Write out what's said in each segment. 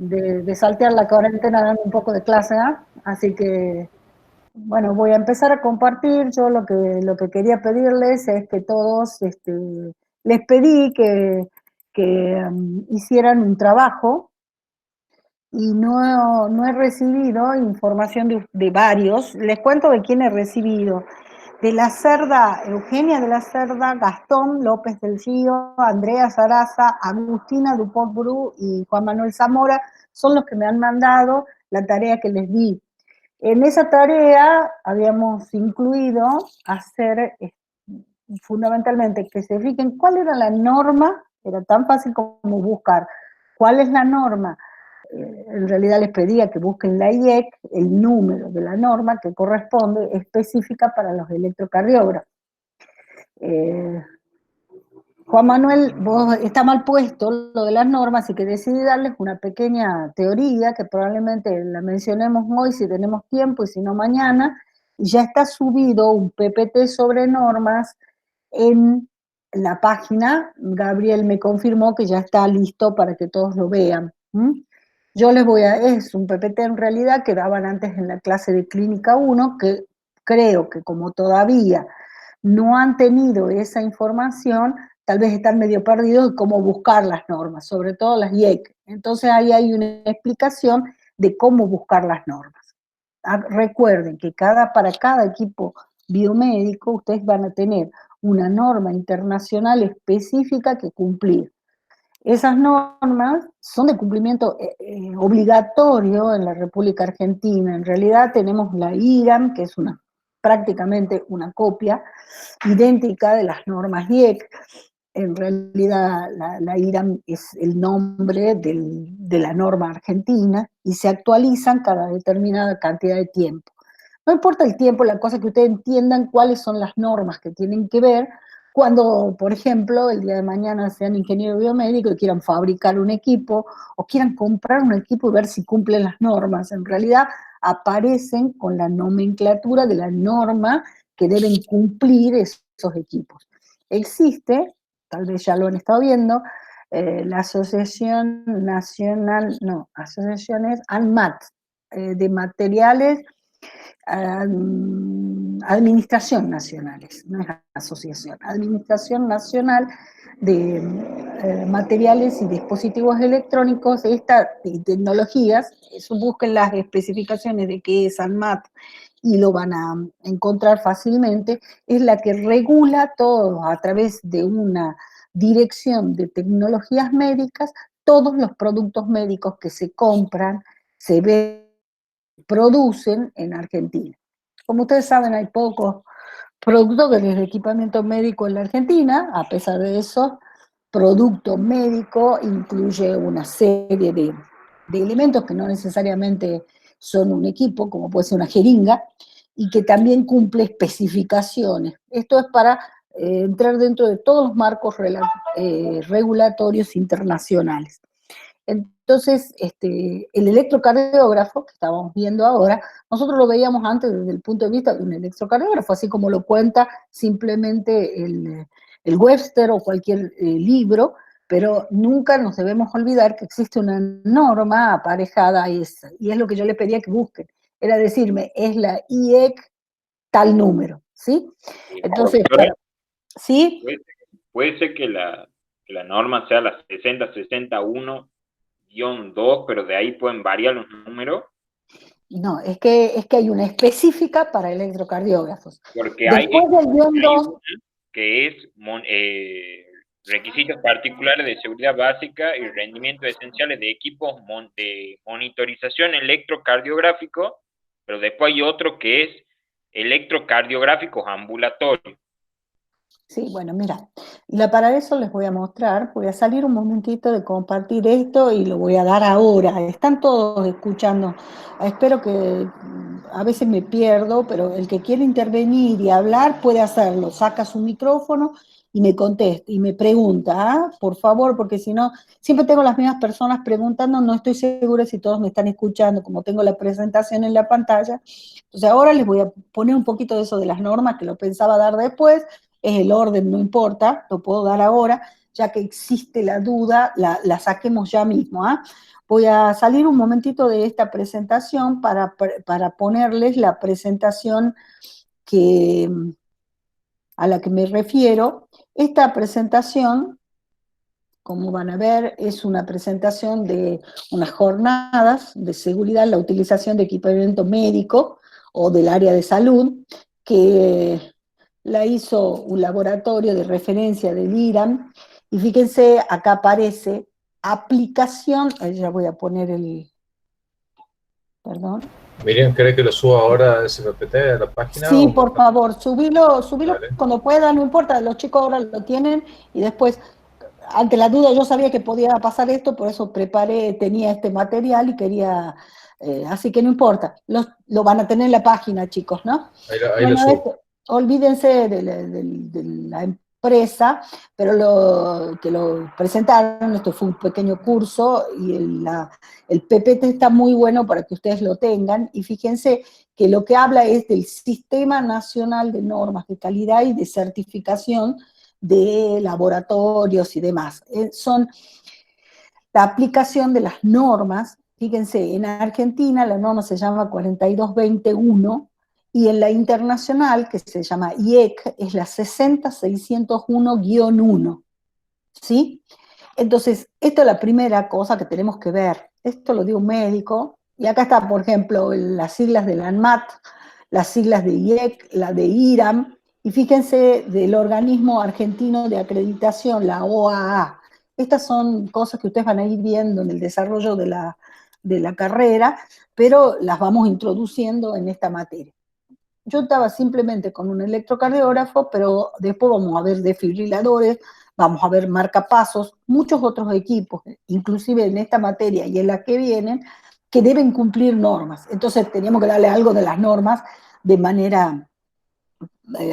de saltear la cuarentena dando un poco de clase, ¿ah? Así que, bueno, voy a empezar a compartir. Yo lo que quería pedirles es que todos, les pedí que hicieran un trabajo y no he recibido información de varios. Les cuento de quién he recibido. De la Cerda, Eugenia de la Cerda, Gastón López del Río, Andrea Saraza, Agustina Dupont Bru y Juan Manuel Zamora son los que me han mandado la tarea que les di. En esa tarea habíamos incluido hacer fundamentalmente que se fijen cuál era la norma, era tan fácil como buscar cuál es la norma. En realidad les pedía que busquen la IEC, el número de la norma que corresponde específica para los electrocardiógrafos. Juan Manuel, vos está mal puesto lo de las normas y que decidí darles una pequeña teoría que probablemente la mencionemos hoy si tenemos tiempo y si no mañana. Y ya está subido un PPT sobre normas en la página. Gabriel me confirmó que ya está listo para que todos lo vean. Yo les voy a, es un PPT en realidad que daban antes en la clase de Clínica 1, que creo que como todavía no han tenido esa información, tal vez están medio perdidos de cómo buscar las normas, sobre todo las IEC. Entonces ahí hay una explicación de cómo buscar las normas. Recuerden que para cada equipo biomédico ustedes van a tener una norma internacional específica que cumplir. Esas normas son de cumplimiento obligatorio en la República Argentina. En realidad tenemos la IRAM, que es prácticamente una copia idéntica de las normas IEC. En realidad la IRAM es el nombre de la norma argentina y se actualizan cada determinada cantidad de tiempo. No importa el tiempo, la cosa es que ustedes entiendan cuáles son las normas que tienen que ver cuando, por ejemplo, el día de mañana sean ingeniero biomédico y quieran fabricar un equipo o quieran comprar un equipo y ver si cumplen las normas. En realidad aparecen con la nomenclatura de la norma que deben cumplir esos equipos. Existe, tal vez ya lo han estado viendo, la Asociación Nacional, no, asociaciones ANMAT, de materiales, Administración Nacionales, no es asociación, Administración Nacional de Materiales y Dispositivos Electrónicos y Tecnologías. Eso, busquen las especificaciones de qué es ANMAT y lo van a encontrar fácilmente. Es la que regula todo a través de una dirección de tecnologías médicas, todos los productos médicos que se compran, se ven, producen en Argentina. Como ustedes saben, hay pocos productos de equipamiento médico en la Argentina. A pesar de eso, producto médico incluye una serie de elementos que no necesariamente son un equipo, como puede ser una jeringa, y que también cumple especificaciones. Esto es para entrar dentro de todos los marcos regulatorios internacionales. Entonces, el electrocardiógrafo que estábamos viendo ahora, nosotros lo veíamos antes desde el punto de vista de un electrocardiógrafo, así como lo cuenta simplemente el Webster o cualquier libro, pero nunca nos debemos olvidar que existe una norma aparejada a esa, y es lo que yo le pedía que busquen, era decirme, es la IEC tal número, ¿sí? Entonces, claro, ¿sí? Puede ser que la norma sea la 6061-2, pero de ahí pueden variar los números. No, es que hay una específica para electrocardiógrafos. Porque Después del guión 2, una que es requisitos particulares de seguridad básica y rendimiento esenciales de equipos de monitorización electrocardiográfico, pero después hay otro que es electrocardiográficos ambulatorios. sí, bueno, mira, para eso les voy a mostrar, voy a salir un momentito de compartir esto y lo voy a dar ahora. Están todos escuchando. Espero que a veces me pierdo, pero el que quiere intervenir y hablar puede hacerlo. Saca su micrófono y me contesta y me pregunta, por favor, porque si no, siempre tengo las mismas personas preguntando, no estoy segura si todos me están escuchando, como tengo la presentación en la pantalla. Entonces ahora les voy a poner un poquito de eso de las normas, que lo pensaba dar después. Es el orden, no importa, lo puedo dar ahora. ya que existe la duda, la saquemos ya mismo. Voy a salir un momentito de esta presentación para ponerles la presentación a la que me refiero. Esta presentación, como van a ver, es una presentación de unas jornadas de seguridad en la utilización de equipamiento médico o del área de salud, que la hizo un laboratorio de referencia del IRAM, y fíjense, acá aparece aplicación, ya voy a poner perdón. Miriam, ¿cree que lo suba ahora a SPPT a la página? Sí, por favor, subilo Vale. cuando pueda, no importa, los chicos ahora lo tienen, y después, ante la duda, yo sabía que podía pasar esto, por eso tenía este material y quería, así que no importa, lo van a tener en la página, chicos, ¿no? Ahí lo subo. Olvídense de la empresa, pero que lo presentaron, esto fue un pequeño curso, y el PPT está muy bueno para que ustedes lo tengan, y fíjense que lo que habla es del Sistema Nacional de Normas de Calidad y de Certificación de laboratorios y demás. Son la aplicación de las normas. Fíjense, en Argentina la norma se llama 42221, y en la internacional, que se llama IEC, es la 60601-1, ¿sí? Entonces, esta es la primera cosa que tenemos que ver. Esto lo dio un médico, y acá está, por ejemplo, las siglas de la ANMAT, las siglas de IEC, la de IRAM, y fíjense del organismo argentino de acreditación, la OAA. Estas son cosas que ustedes van a ir viendo en el desarrollo de la carrera, pero las vamos introduciendo en esta materia. Yo estaba simplemente con un electrocardiógrafo, pero después vamos a ver desfibriladores, vamos a ver marcapasos, muchos otros equipos, inclusive en esta materia y en la que vienen, que deben cumplir normas. Entonces teníamos que darle algo de las normas de manera,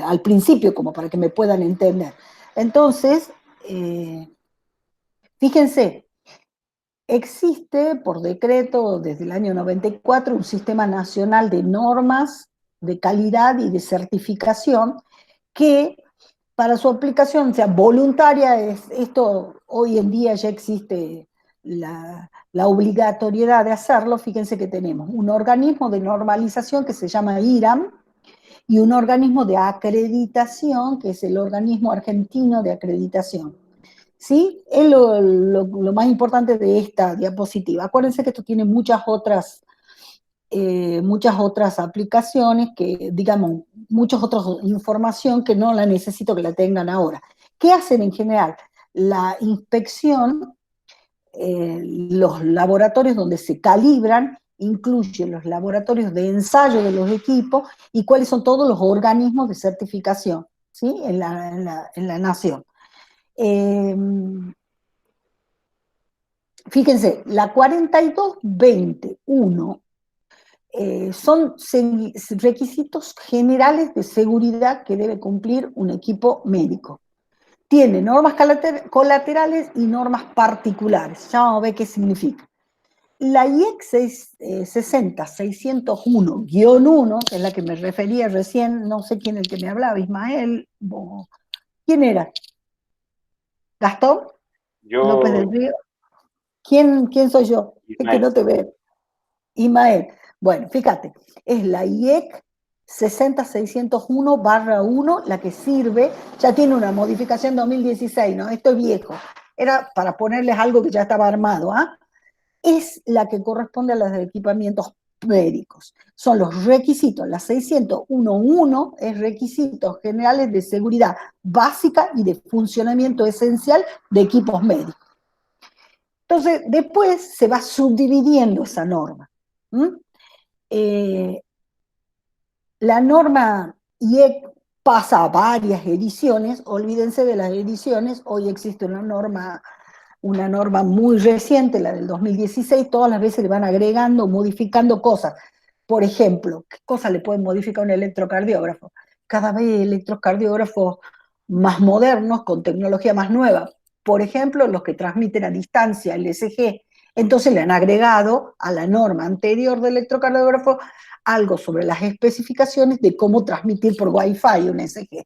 al principio, como para que me puedan entender. Entonces, fíjense, existe por decreto desde el año 94 un sistema nacional de normas de calidad y de certificación que para su aplicación sea voluntaria, esto hoy en día ya existe la obligatoriedad de hacerlo. Fíjense que tenemos un organismo de normalización que se llama IRAM y un organismo de acreditación que es el organismo argentino de acreditación. ¿Sí? Es lo más importante de esta diapositiva. Acuérdense que esto tiene muchas otras aplicaciones, que, digamos, muchas otras información que no la necesito que la tengan ahora. ¿Qué hacen en general? La inspección, los laboratorios donde se calibran, incluyen los laboratorios de ensayo de los equipos y cuáles son todos los organismos de certificación, ¿sí? en la nación. Fíjense, la 4221 son requisitos generales de seguridad que debe cumplir un equipo médico. Tiene normas colaterales y normas particulares. Ya vamos a ver qué significa. La IEC 60-601-1, que es la que me refería recién, no sé quién es el que me hablaba, Ismael, ¿quién era? ¿Gastón? Yo, López del Río. ¿Quién soy yo? Ismael. Es que no te veo. Ismael. Bueno, fíjate, es la IEC 60601-1, la que sirve, ya tiene una modificación 2016, ¿no? Esto es viejo. Era para ponerles algo que ya estaba armado, Es la que corresponde a los equipamientos médicos. Son los requisitos, la 601.1 es requisitos generales de seguridad básica y de funcionamiento esencial de equipos médicos. Entonces, después se va subdividiendo esa norma. La norma IEC pasa a varias ediciones, olvídense de las ediciones, hoy existe una norma muy reciente, la del 2016, todas las veces le van agregando, modificando cosas. Por ejemplo, ¿qué cosas le pueden modificar un electrocardiógrafo? Cada vez electrocardiógrafos más modernos, con tecnología más nueva. Por ejemplo, los que transmiten a distancia, el ECG. Entonces le han agregado a la norma anterior del electrocardiógrafo algo sobre las especificaciones de cómo transmitir por Wi-Fi un ECG.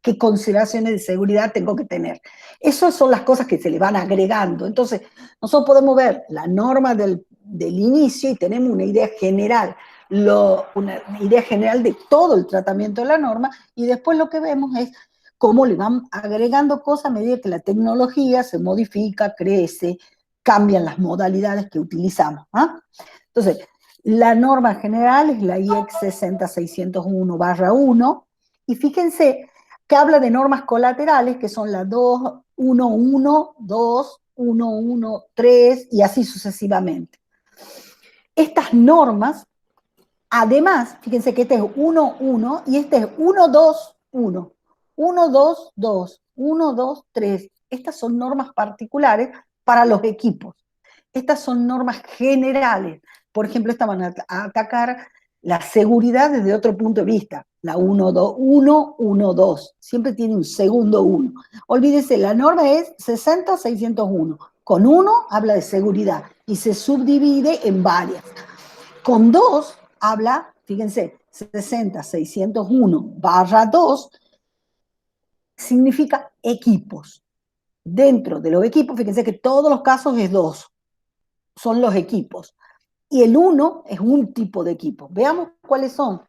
qué consideraciones de seguridad tengo que tener. Esas son las cosas que se le van agregando. Entonces, nosotros podemos ver la norma del inicio y tenemos una idea general, una idea general de todo el tratamiento de la norma, y después lo que vemos es cómo le van agregando cosas a medida que la tecnología se modifica, crece, cambian las modalidades que utilizamos. Entonces, la norma general es la IEC 60601/1, y fíjense que habla de normas colaterales, que son la 2.1.1, 2.1.1.3 y así sucesivamente. Estas normas, además, fíjense que este es 1.1 y este es 1.2.1, 1.2.2, 1.2.3. Estas son normas particulares para los equipos. Estas son normas generales. Por ejemplo, estas van a atacar la seguridad desde otro punto de vista. La 1.2. Siempre tiene un segundo 1. Olvídese, la norma es 60.601. Con 1 habla de seguridad y se subdivide en varias. Con 2 habla, fíjense, 60.601/2 significa equipos. Dentro de los equipos, fíjense que todos los casos es 2. Son los equipos. Y el 1 es un tipo de equipo. Veamos cuáles son.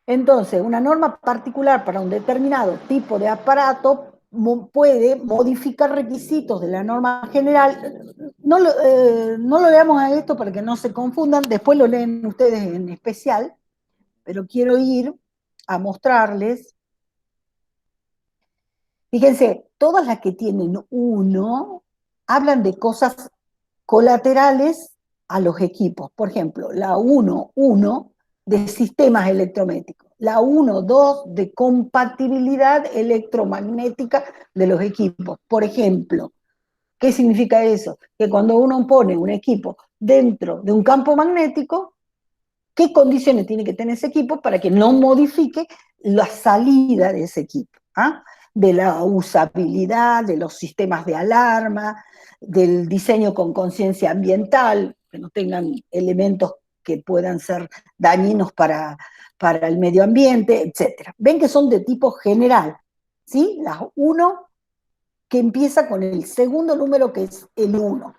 Entonces, una norma particular para un determinado tipo de aparato puede modificar requisitos de la norma general. No lo leamos a esto para que no se confundan, después lo leen ustedes en especial, pero quiero ir a mostrarles. Fíjense, todas las que tienen 1 hablan de cosas colaterales a los equipos. Por ejemplo, la 1.1 de sistemas electrométricos, la 1.2 de compatibilidad electromagnética de los equipos. Por ejemplo, ¿qué significa eso? Que cuando uno pone un equipo dentro de un campo magnético, ¿qué condiciones tiene que tener ese equipo para que no modifique la salida de ese equipo? De la usabilidad, de los sistemas de alarma, del diseño con conciencia ambiental, que no tengan elementos que puedan ser dañinos para el medio ambiente, etc. Ven que son de tipo general, ¿sí? Las 1 que empieza con el segundo número, que es el 1.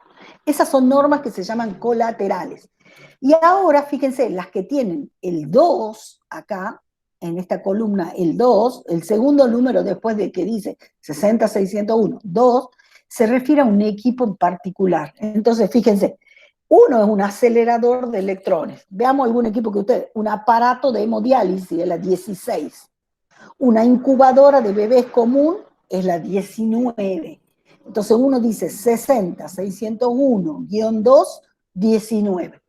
Esas son normas que se llaman colaterales. Y ahora, fíjense, las que tienen el 2 acá, en esta columna, el 2, el segundo número después de que dice 60.601, 2, se refiere a un equipo en particular. Entonces, fíjense, 1 es un acelerador de electrones. Veamos algún equipo que ustedes, un aparato de hemodiálisis, es la 16. Una incubadora de bebés común es la 19. Entonces uno dice 60.601-2, 19.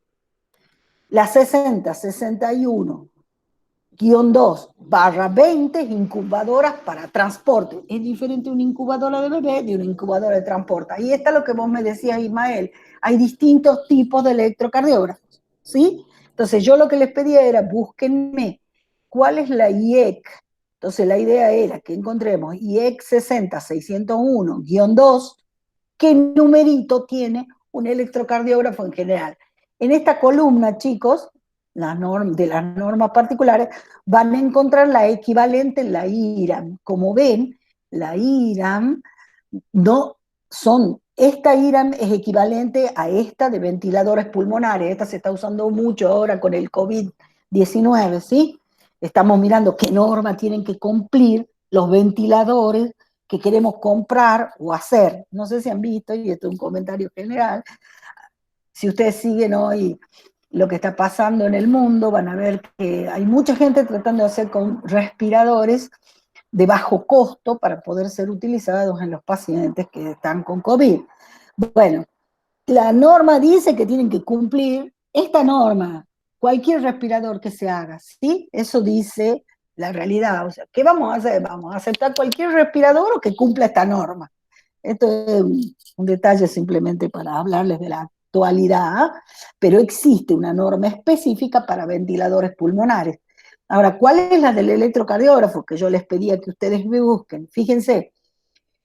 La 60.61-2/20 es incubadoras para transporte. Es diferente una incubadora de bebé de una incubadora de transporte. Ahí está lo que vos me decías, Ismael. Hay distintos tipos de electrocardiógrafos, ¿sí? Entonces yo lo que les pedía era, búsquenme cuál es la IEC. Entonces la idea era que encontremos IEC 60.601-2, qué numerito tiene un electrocardiógrafo en general. En esta columna, chicos, de las normas particulares, van a encontrar la equivalente en la IRAM. Como ven, la IRAM no son, esta IRAM es equivalente a esta de ventiladores pulmonares. Esta se está usando mucho ahora con el COVID-19, ¿sí? Estamos mirando qué norma tienen que cumplir los ventiladores que queremos comprar o hacer. No sé si han visto, y esto es un comentario general, si ustedes siguen hoy lo que está pasando en el mundo, van a ver que hay mucha gente tratando de hacer con respiradores de bajo costo para poder ser utilizados en los pacientes que están con COVID. Bueno, la norma dice que tienen que cumplir esta norma, cualquier respirador que se haga, ¿sí? Eso dice la realidad. O sea, ¿qué vamos a hacer? ¿Vamos a aceptar cualquier respirador o que cumpla esta norma? Esto es un detalle simplemente para hablarles de la actualidad, pero existe una norma específica para ventiladores pulmonares. Ahora, ¿cuál es la del electrocardiógrafo? Que yo les pedía que ustedes me busquen. Fíjense,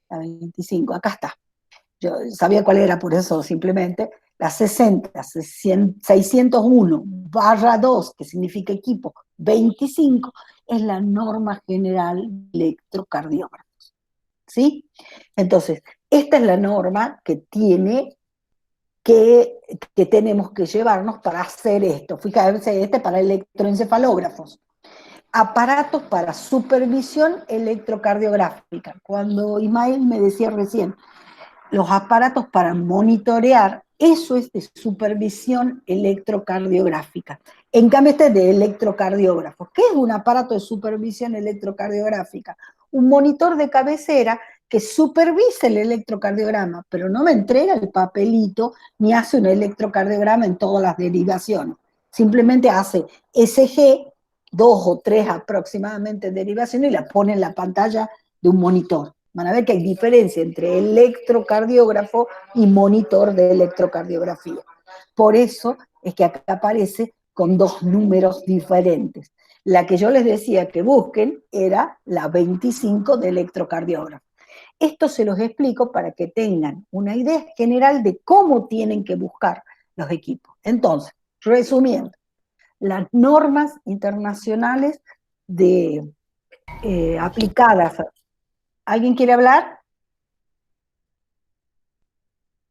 la 25, acá está. Yo sabía cuál era, por eso simplemente, la 60.601/2, que significa equipo 25 es la norma general de electrocardiógrafos, ¿sí? Entonces, esta es la norma que tiene que tenemos que llevarnos para hacer esto. Fíjate, para electroencefalógrafos. Aparatos para supervisión electrocardiográfica. Cuando Ismael me decía recién, los aparatos para monitorear, eso es de supervisión electrocardiográfica. En cambio, este es de electrocardiógrafos. ¿Qué es un aparato de supervisión electrocardiográfica? Un monitor de cabecera que supervisa el electrocardiograma, pero no me entrega el papelito ni hace un electrocardiograma en todas las derivaciones. Simplemente hace ECG, 2 o 3 aproximadamente derivaciones, y la pone en la pantalla de un monitor. Van a ver que hay diferencia entre electrocardiógrafo y monitor de electrocardiografía. Por eso es que acá aparece con 2 números diferentes. La que yo les decía que busquen era la 25 de electrocardiógrafo. Esto se los explico para que tengan una idea general de cómo tienen que buscar los equipos. Entonces, resumiendo, las normas internacionales aplicadas. ¿Alguien quiere hablar?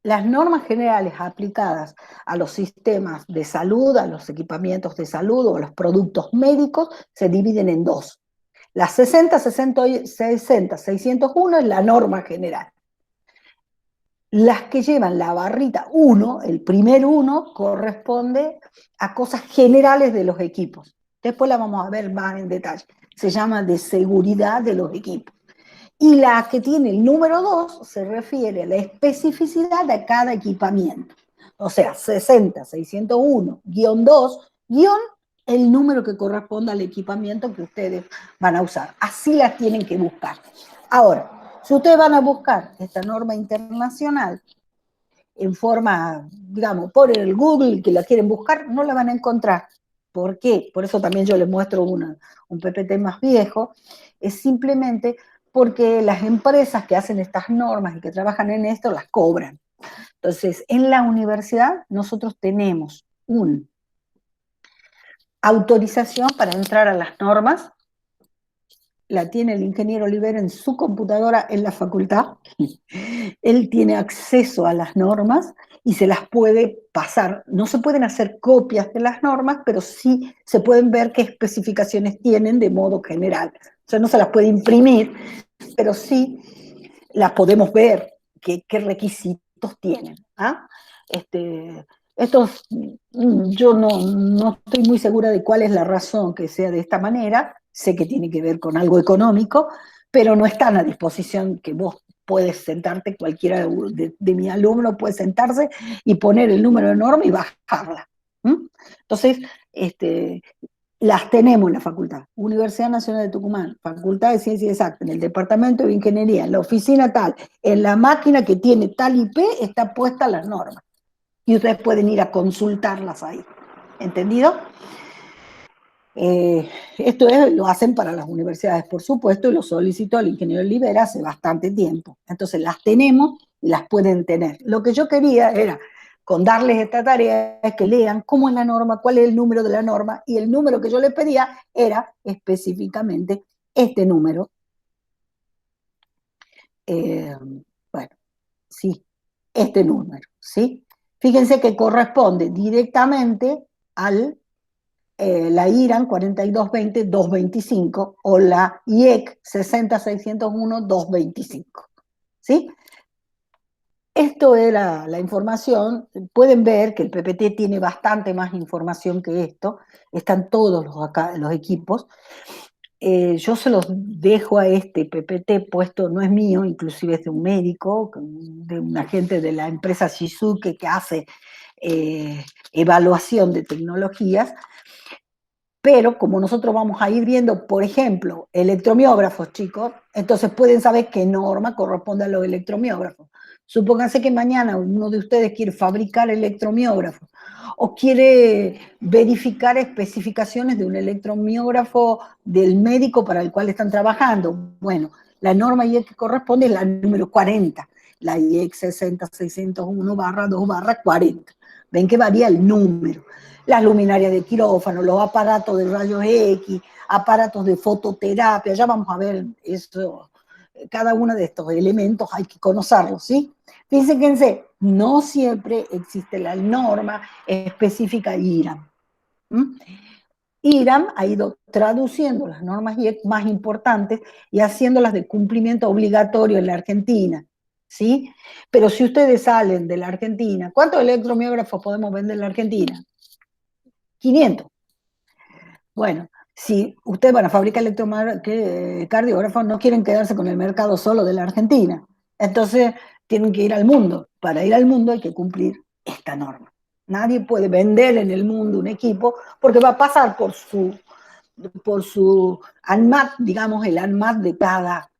Las normas generales aplicadas a los sistemas de salud, a los equipamientos de salud o a los productos médicos se dividen en 2. La 60-601 es la norma general. Las que llevan la barrita 1, el primer 1, corresponde a cosas generales de los equipos. Después la vamos a ver más en detalle. Se llama de seguridad de los equipos. Y la que tiene el número 2 se refiere a la especificidad de cada equipamiento. O sea, 60-601-2, el número que corresponde al equipamiento que ustedes van a usar. Así las tienen que buscar. Ahora, si ustedes van a buscar esta norma internacional en forma, digamos, por el Google que la quieren buscar, no la van a encontrar. ¿Por qué? Por eso también yo les muestro un PPT más viejo. Es simplemente porque las empresas que hacen estas normas y que trabajan en esto las cobran. Entonces, en la universidad nosotros tenemos una autorización para entrar a las normas, la tiene el ingeniero Olivera en su computadora en la facultad. Él tiene acceso a las normas y se las puede pasar. No se pueden hacer copias de las normas, pero sí se pueden ver qué especificaciones tienen de modo general. O sea, no se las puede imprimir, pero sí las podemos ver, qué requisitos tienen. ¿Ah? Yo no estoy muy segura de cuál es la razón que sea de esta manera. Sé que tiene que ver con algo económico, pero no están a disposición que vos puedes sentarte, cualquiera de mi alumno puede sentarse y poner el número de norma y bajarla. Entonces, las tenemos en la facultad. Universidad Nacional de Tucumán, Facultad de Ciencias Exactas, en el Departamento de Ingeniería, en la oficina tal, en la máquina que tiene tal IP, está puesta las normas. Y ustedes pueden ir a consultarlas ahí. ¿Entendido? Esto lo hacen para las universidades, por supuesto, y lo solicitó el ingeniero Olivera hace bastante tiempo. Entonces las tenemos y las pueden tener. Lo que yo quería era, con darles esta tarea, es que lean cómo es la norma, cuál es el número de la norma, y el número que yo les pedía era específicamente este número. Bueno, sí, este número, ¿sí? Fíjense que corresponde directamente al la IRAN 4220-225 o la IEC 60-601-225. ¿Sí? Esto era la información. Pueden ver que el PPT tiene bastante más información que esto. Están todos los equipos. Yo se los dejo a este PPT puesto, no es mío, inclusive es de un médico, de un agente de la empresa Shizuke que hace evaluación de tecnologías. Pero como nosotros vamos a ir viendo, por ejemplo, electromiógrafos, chicos, entonces pueden saber qué norma corresponde a los electromiógrafos. Supónganse que mañana uno de ustedes quiere fabricar electromiógrafos o quiere verificar especificaciones de un electromiógrafo del médico para el cual están trabajando. Bueno, la norma IEC que corresponde es la número 40, la IEC 60-601/2/40. ven que varía el número. Las luminarias de quirófano, los aparatos de rayos X, aparatos de fototerapia, ya vamos a ver eso, cada uno de estos elementos hay que conocerlos, ¿sí? Fíjense, no siempre existe la norma específica IRAM. IRAM ha ido traduciendo las normas más importantes y haciéndolas de cumplimiento obligatorio en la Argentina, ¿sí? Pero si ustedes salen de la Argentina, ¿cuántos electromiógrafos podemos vender en la Argentina? 500. Bueno, si ustedes van a fabricar electrocardiógrafos, no quieren quedarse con el mercado solo de la Argentina. Entonces, tienen que ir al mundo. Para ir al mundo hay que cumplir esta norma. Nadie puede vender en el mundo un equipo porque va a pasar por su ANMAT, digamos, el ANMAT de cada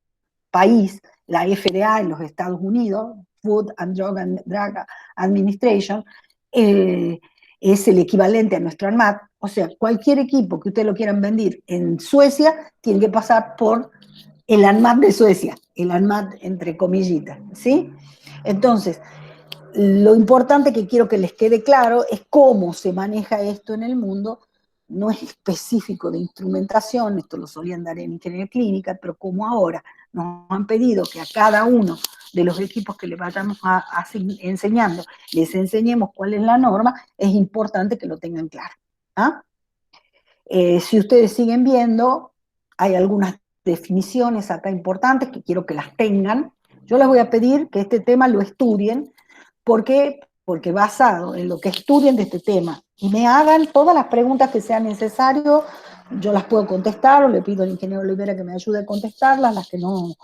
país, la FDA en los Estados Unidos, Food and Drug Administration, es el equivalente a nuestro ANMAT. O sea, cualquier equipo que ustedes lo quieran vender en Suecia tiene que pasar por el ANMAT de Suecia, el ANMAT entre comillitas, ¿sí? Entonces, lo importante que quiero que les quede claro es cómo se maneja esto en el mundo. No es específico de instrumentación, esto lo solían dar en ingeniería clínica, pero como ahora nos han pedido que a cada uno de los equipos que les vayamos enseñando, les enseñemos cuál es la norma, es importante que lo tengan claro. ¿Ah? Si ustedes siguen viendo, hay algunas definiciones acá importantes que quiero que las tengan. Yo les voy a pedir que este tema lo estudien. ¿Por qué? Porque basado en lo que estudien de este tema y me hagan todas las preguntas que sean necesarias, yo las puedo contestar o le pido al ingeniero Olivera que me ayude a contestarlas, las que no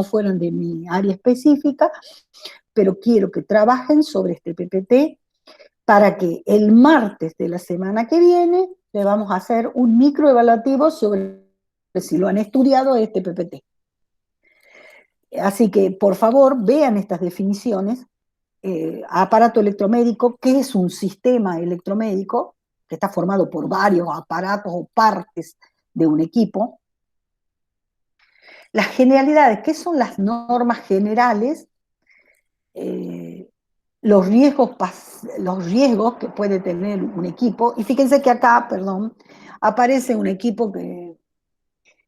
fueran de mi área específica, pero quiero que trabajen sobre este PPT para que el martes de la semana que viene le vamos a hacer un microevaluativo sobre si lo han estudiado este PPT. Así que, por favor, vean estas definiciones. Aparato electromédico, ¿qué es un sistema electromédico? Que está formado por varios aparatos o partes de un equipo. Las generalidades, ¿qué son las normas generales? Los riesgos que puede tener un equipo. Y fíjense que acá, aparece un equipo que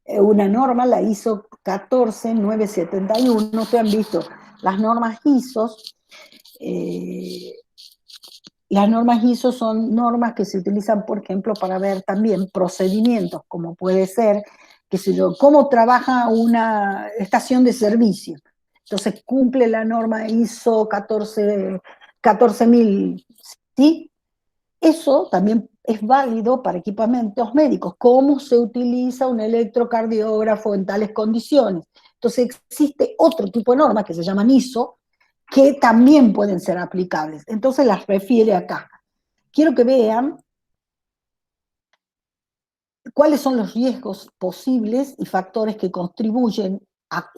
una norma, la ISO 14971. Ustedes han visto las normas ISO. Las normas ISO son normas que se utilizan, por ejemplo, para ver también procedimientos, como puede ser, cómo trabaja una estación de servicio. Entonces cumple la norma ISO 14000, ¿sí? Eso también es válido para equipamientos médicos. ¿Cómo se utiliza un electrocardiógrafo en tales condiciones? Entonces existe otro tipo de normas que se llaman ISO, que también pueden ser aplicables. Entonces las refiere acá. Quiero que vean cuáles son los riesgos posibles y factores que contribuyen a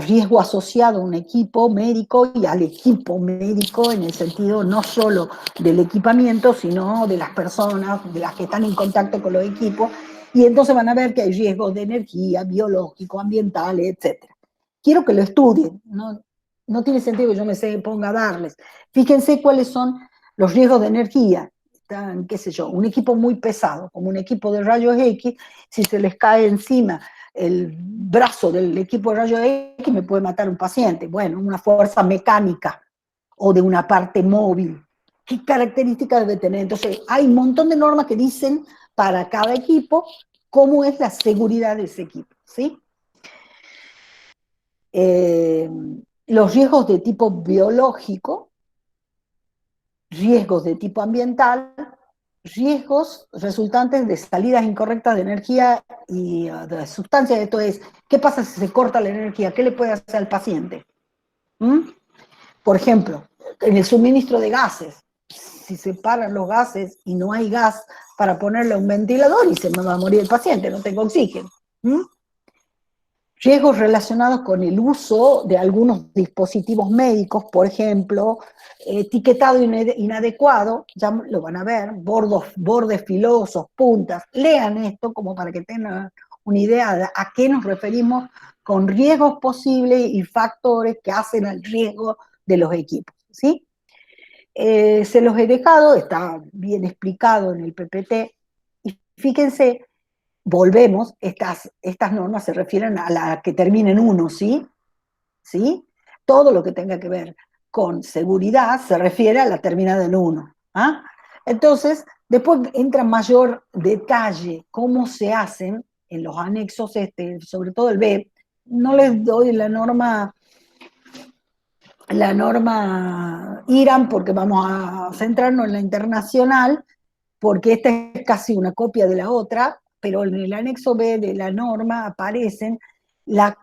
riesgo asociado a un equipo médico y al equipo médico en el sentido no solo del equipamiento, sino de las personas, de las que están en contacto con los equipos, y entonces van a ver que hay riesgos de energía, biológico, ambiental, etc. Quiero que lo estudien, no tiene sentido que yo me ponga a darles. Fíjense cuáles son los riesgos de energía. Están, qué sé yo, un equipo muy pesado, como un equipo de rayos X, si se les cae encima el brazo del equipo de rayos X, me puede matar un paciente. Bueno, una fuerza mecánica o de una parte móvil. ¿Qué características debe tener? Entonces, hay un montón de normas que dicen para cada equipo cómo es la seguridad de ese equipo, ¿sí? Los riesgos de tipo biológico, riesgos de tipo ambiental, riesgos resultantes de salidas incorrectas de energía y de sustancias. Esto es, ¿qué pasa si se corta la energía? ¿Qué le puede hacer al paciente? Por ejemplo, en el suministro de gases, si se paran los gases y no hay gas para ponerle a un ventilador y se me va a morir el paciente, no tengo oxígeno. Riesgos relacionados con el uso de algunos dispositivos médicos, por ejemplo, etiquetado inadecuado, ya lo van a ver, bordes filosos, puntas. Lean esto como para que tengan una idea de a qué nos referimos con riesgos posibles y factores que hacen al riesgo de los equipos, ¿sí? Se los he dejado, está bien explicado en el PPT, y fíjense, volvemos, estas normas se refieren a la que termina en 1, ¿sí? ¿Sí? Todo lo que tenga que ver con seguridad se refiere a la terminada en 1. ¿Ah? Entonces, después entra en mayor detalle cómo se hacen en los anexos, sobre todo el B. No les doy la norma IRAM porque vamos a centrarnos en la internacional, porque esta es casi una copia de la otra, pero en el anexo B de la norma aparecen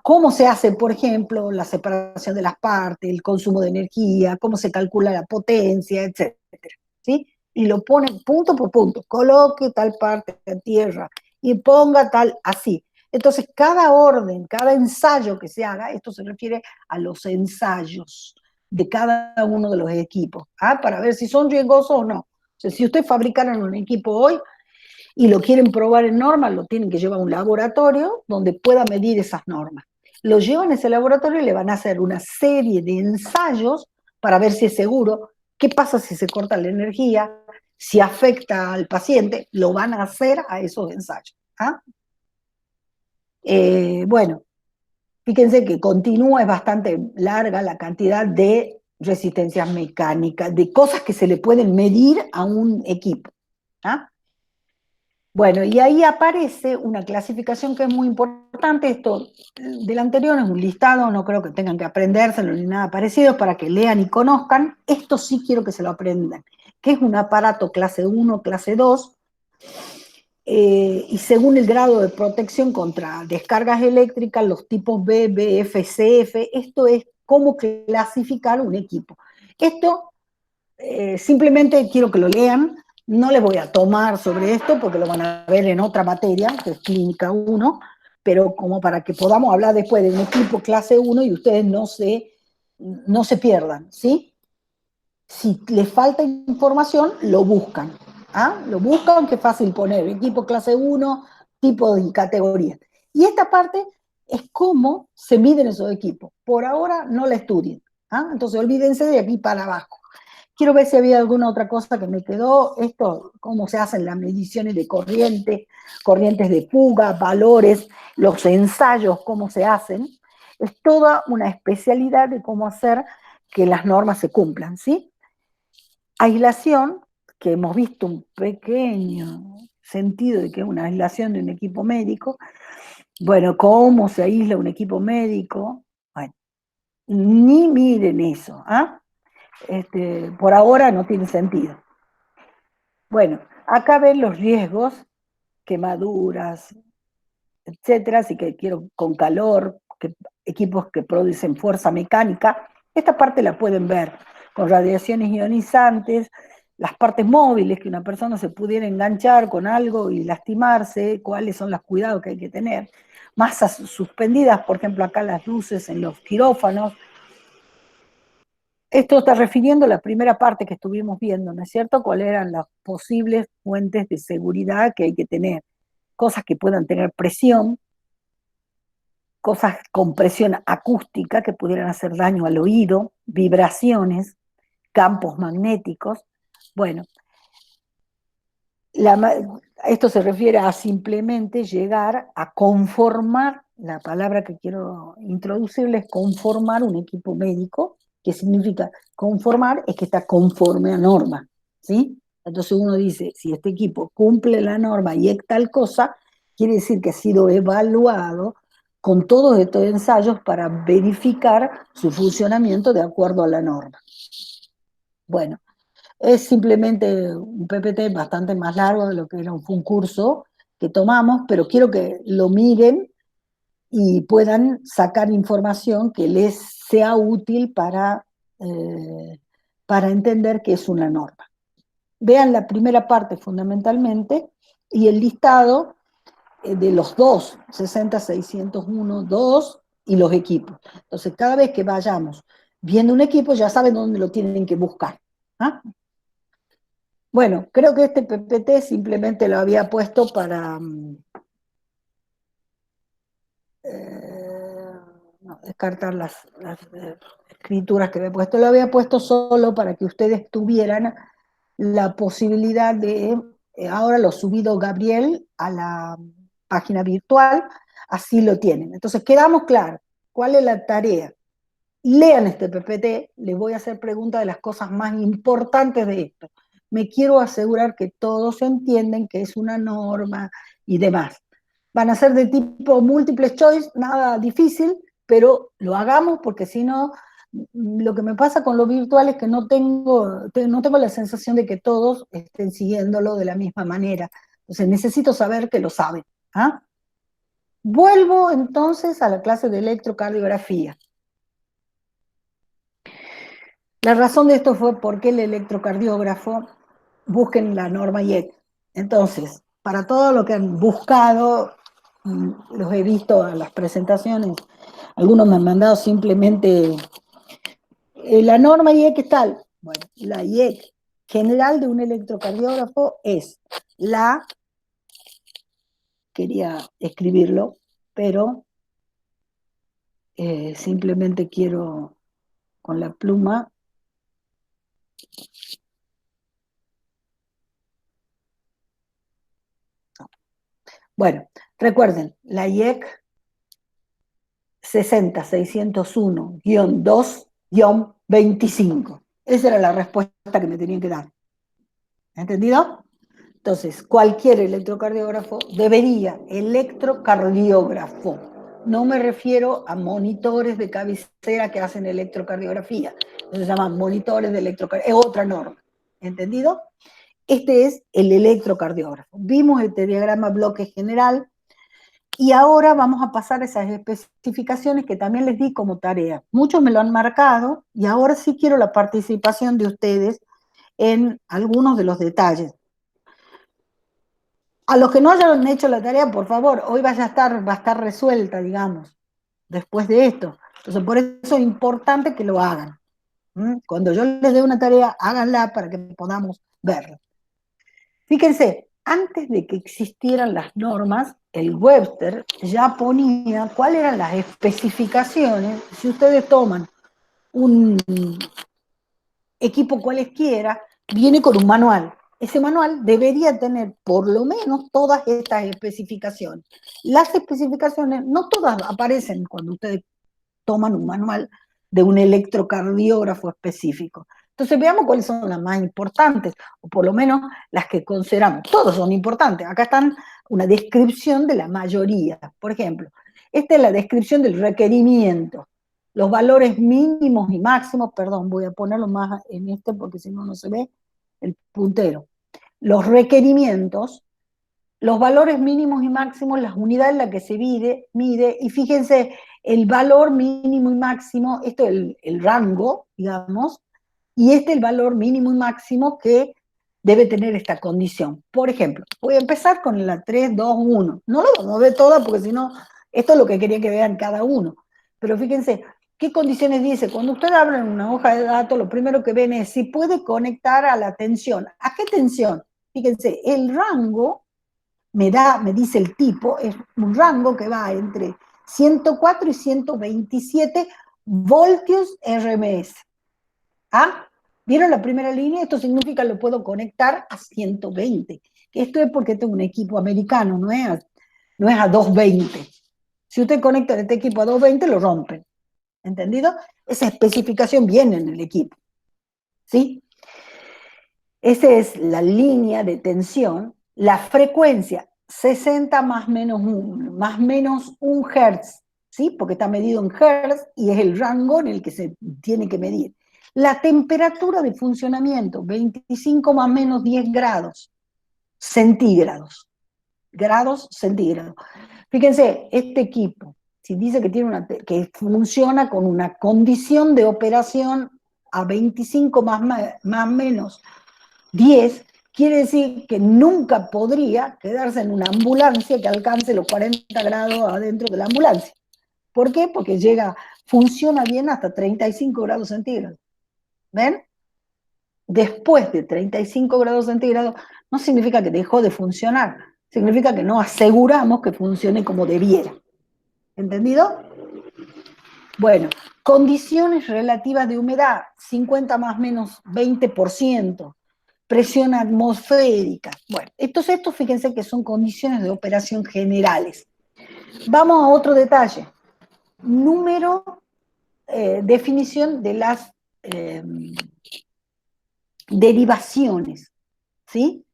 cómo se hace, por ejemplo, la separación de las partes, el consumo de energía, cómo se calcula la potencia, etcétera, ¿sí? Y lo ponen punto por punto, coloque tal parte en tierra y ponga tal así. Entonces, cada orden, cada ensayo que se haga, esto se refiere a los ensayos de cada uno de los equipos, para ver si son riesgosos o no. O sea, si ustedes fabricaran un equipo hoy y lo quieren probar en normas, lo tienen que llevar a un laboratorio donde pueda medir esas normas. Lo llevan a ese laboratorio y le van a hacer una serie de ensayos para ver si es seguro. ¿Qué pasa si se corta la energía? Si afecta al paciente, lo van a hacer a esos ensayos. Bueno, fíjense que continúa, es bastante larga la cantidad de resistencias mecánicas, de cosas que se le pueden medir a un equipo. Bueno, y ahí aparece una clasificación que es muy importante. Esto del anterior es un listado, no creo que tengan que aprendérselo ni nada parecido para que lean y conozcan. Esto sí quiero que se lo aprendan, que es un aparato clase 1, clase 2, y según el grado de protección contra descargas eléctricas, los tipos B, BF, CF, esto es cómo clasificar un equipo. Esto simplemente quiero que lo lean, no les voy a tomar sobre esto porque lo van a ver en otra materia, que es Clínica 1, pero como para que podamos hablar después de un equipo clase 1 y ustedes no se pierdan, ¿sí? Si les falta información, lo buscan. Lo buscan, que es fácil poner, equipo clase 1, tipo y categoría. Y esta parte es cómo se miden esos equipos. Por ahora no la estudien. Entonces olvídense de aquí para abajo. Quiero ver si había alguna otra cosa que me quedó. Esto, cómo se hacen las mediciones de corriente, corrientes de fuga, valores, los ensayos, cómo se hacen. Es toda una especialidad de cómo hacer que las normas se cumplan, ¿sí? Aislación, que hemos visto un pequeño sentido de que es una aislación de un equipo médico. Bueno, ¿cómo se aísla un equipo médico? Bueno, ni miren eso, por ahora no tiene sentido. Bueno, acá ven los riesgos, quemaduras, etcétera, así que quiero con calor, equipos que producen fuerza mecánica. Esta parte la pueden ver con radiaciones ionizantes, las partes móviles, que una persona se pudiera enganchar con algo y lastimarse, cuáles son los cuidados que hay que tener. Masas suspendidas, por ejemplo, acá las luces en los quirófanos. Esto está refiriendo a la primera parte que estuvimos viendo, ¿no es cierto? ¿Cuáles eran las posibles fuentes de seguridad que hay que tener? Cosas que puedan tener presión, cosas con presión acústica que pudieran hacer daño al oído, vibraciones, campos magnéticos. Bueno, esto se refiere a simplemente llegar a conformar, la palabra que quiero introducirles es conformar un equipo médico, que significa conformar, es que está conforme a norma, ¿sí? Entonces uno dice, si este equipo cumple la norma y es tal cosa, quiere decir que ha sido evaluado con todos estos ensayos para verificar su funcionamiento de acuerdo a la norma. Bueno, es simplemente un PPT bastante más largo de lo que era un curso que tomamos, pero quiero que lo miren y puedan sacar información que les sea útil para entender qué es una norma. Vean la primera parte fundamentalmente y el listado de los dos, 60601, 2 y los equipos. Entonces, cada vez que vayamos viendo un equipo, ya saben dónde lo tienen que buscar. Bueno, creo que este PPT simplemente lo había puesto para... no, descartar las escrituras que había puesto. Lo había puesto solo para que ustedes tuvieran la posibilidad de, ahora lo ha subido Gabriel a la página virtual, así lo tienen. Entonces quedamos claros, ¿cuál es la tarea? Lean este PPT, les voy a hacer preguntas de las cosas más importantes de esto. Me quiero asegurar que todos entienden que es una norma y demás. Van a ser de tipo multiple choice, nada difícil, pero lo hagamos porque si no, lo que me pasa con lo virtual es que no tengo la sensación de que todos estén siguiéndolo de la misma manera. Entonces necesito saber que lo saben. ¿Ah? Vuelvo entonces a la clase de electrocardiografía. La razón de esto fue porque el electrocardiógrafo, busquen la norma IEC. Entonces, para todo lo que han buscado, los he visto en las presentaciones, algunos me han mandado simplemente la norma IEC es tal. Bueno, la IEC general de un electrocardiógrafo es la, quería escribirlo, pero simplemente quiero con la pluma. Bueno, recuerden, la IEC 60601-2-25. Esa era la respuesta que me tenían que dar. ¿Entendido? Entonces, cualquier electrocardiógrafo electrocardiógrafo. No me refiero a monitores de cabecera que hacen electrocardiografía. Se llaman monitores de electrocardiografía. Es otra norma. ¿Entendido? Este es el electrocardiógrafo. Vimos este diagrama bloque general y ahora vamos a pasar a esas especificaciones que también les di como tarea. Muchos me lo han marcado y ahora sí quiero la participación de ustedes en algunos de los detalles. A los que no hayan hecho la tarea, por favor, hoy va a estar resuelta, digamos, después de esto. Entonces, por eso es importante que lo hagan. Cuando yo les dé una tarea, háganla para que podamos verla. Fíjense, antes de que existieran las normas, el Webster ya ponía cuáles eran las especificaciones. Si ustedes toman un equipo cualesquiera, viene con un manual. Ese manual debería tener por lo menos todas estas especificaciones. Las especificaciones no todas aparecen cuando ustedes toman un manual de un electrocardiógrafo específico. Entonces veamos cuáles son las más importantes, o por lo menos las que consideramos. Todas son importantes. Acá están una descripción de la mayoría. Por ejemplo, esta es la descripción del requerimiento. Los valores mínimos y máximos, perdón, voy a ponerlo más en este porque si no, no se ve el puntero. Los requerimientos, los valores mínimos y máximos, las unidades en las que se mide, y fíjense, el valor mínimo y máximo, esto es el rango, digamos, y este es el valor mínimo y máximo que debe tener esta condición. Por ejemplo, voy a empezar con la 3, 2, 1. No lo vamos a ver todas porque si no, esto es lo que quería que vean cada uno. Pero fíjense, ¿qué condiciones dice? Cuando usted abre una hoja de datos, lo primero que ven es si puede conectar a la tensión. ¿A qué tensión? Fíjense, el rango me dice el tipo, es un rango que va entre 104 y 127 voltios RMS. ¿Ah? ¿Vieron la primera línea? Esto significa que lo puedo conectar a 120. Esto es porque tengo un equipo americano, no es a 220. Si usted conecta este equipo a 220, lo rompen. ¿Entendido? Esa especificación viene en el equipo. ¿Sí? Esa es la línea de tensión. La frecuencia, 60 más menos 1 Hz, ¿sí? Porque está medido en Hz y es el rango en el que se tiene que medir. La temperatura de funcionamiento, 25 más menos 10 grados centígrados. Grados centígrados. Fíjense, este equipo, si dice que funciona con una condición de operación a 25 más menos 10, quiere decir que nunca podría quedarse en una ambulancia que alcance los 40 grados adentro de la ambulancia. ¿Por qué? Porque funciona bien hasta 35 grados centígrados. ¿Ven? Después de 35 grados centígrados no significa que dejó de funcionar, significa que no aseguramos que funcione como debiera. ¿Entendido? Bueno, condiciones relativas de humedad, 50 más menos 20%, presión atmosférica. Bueno, estos fíjense que son condiciones de operación generales. Vamos a otro detalle. Definición de las derivaciones, ¿sí?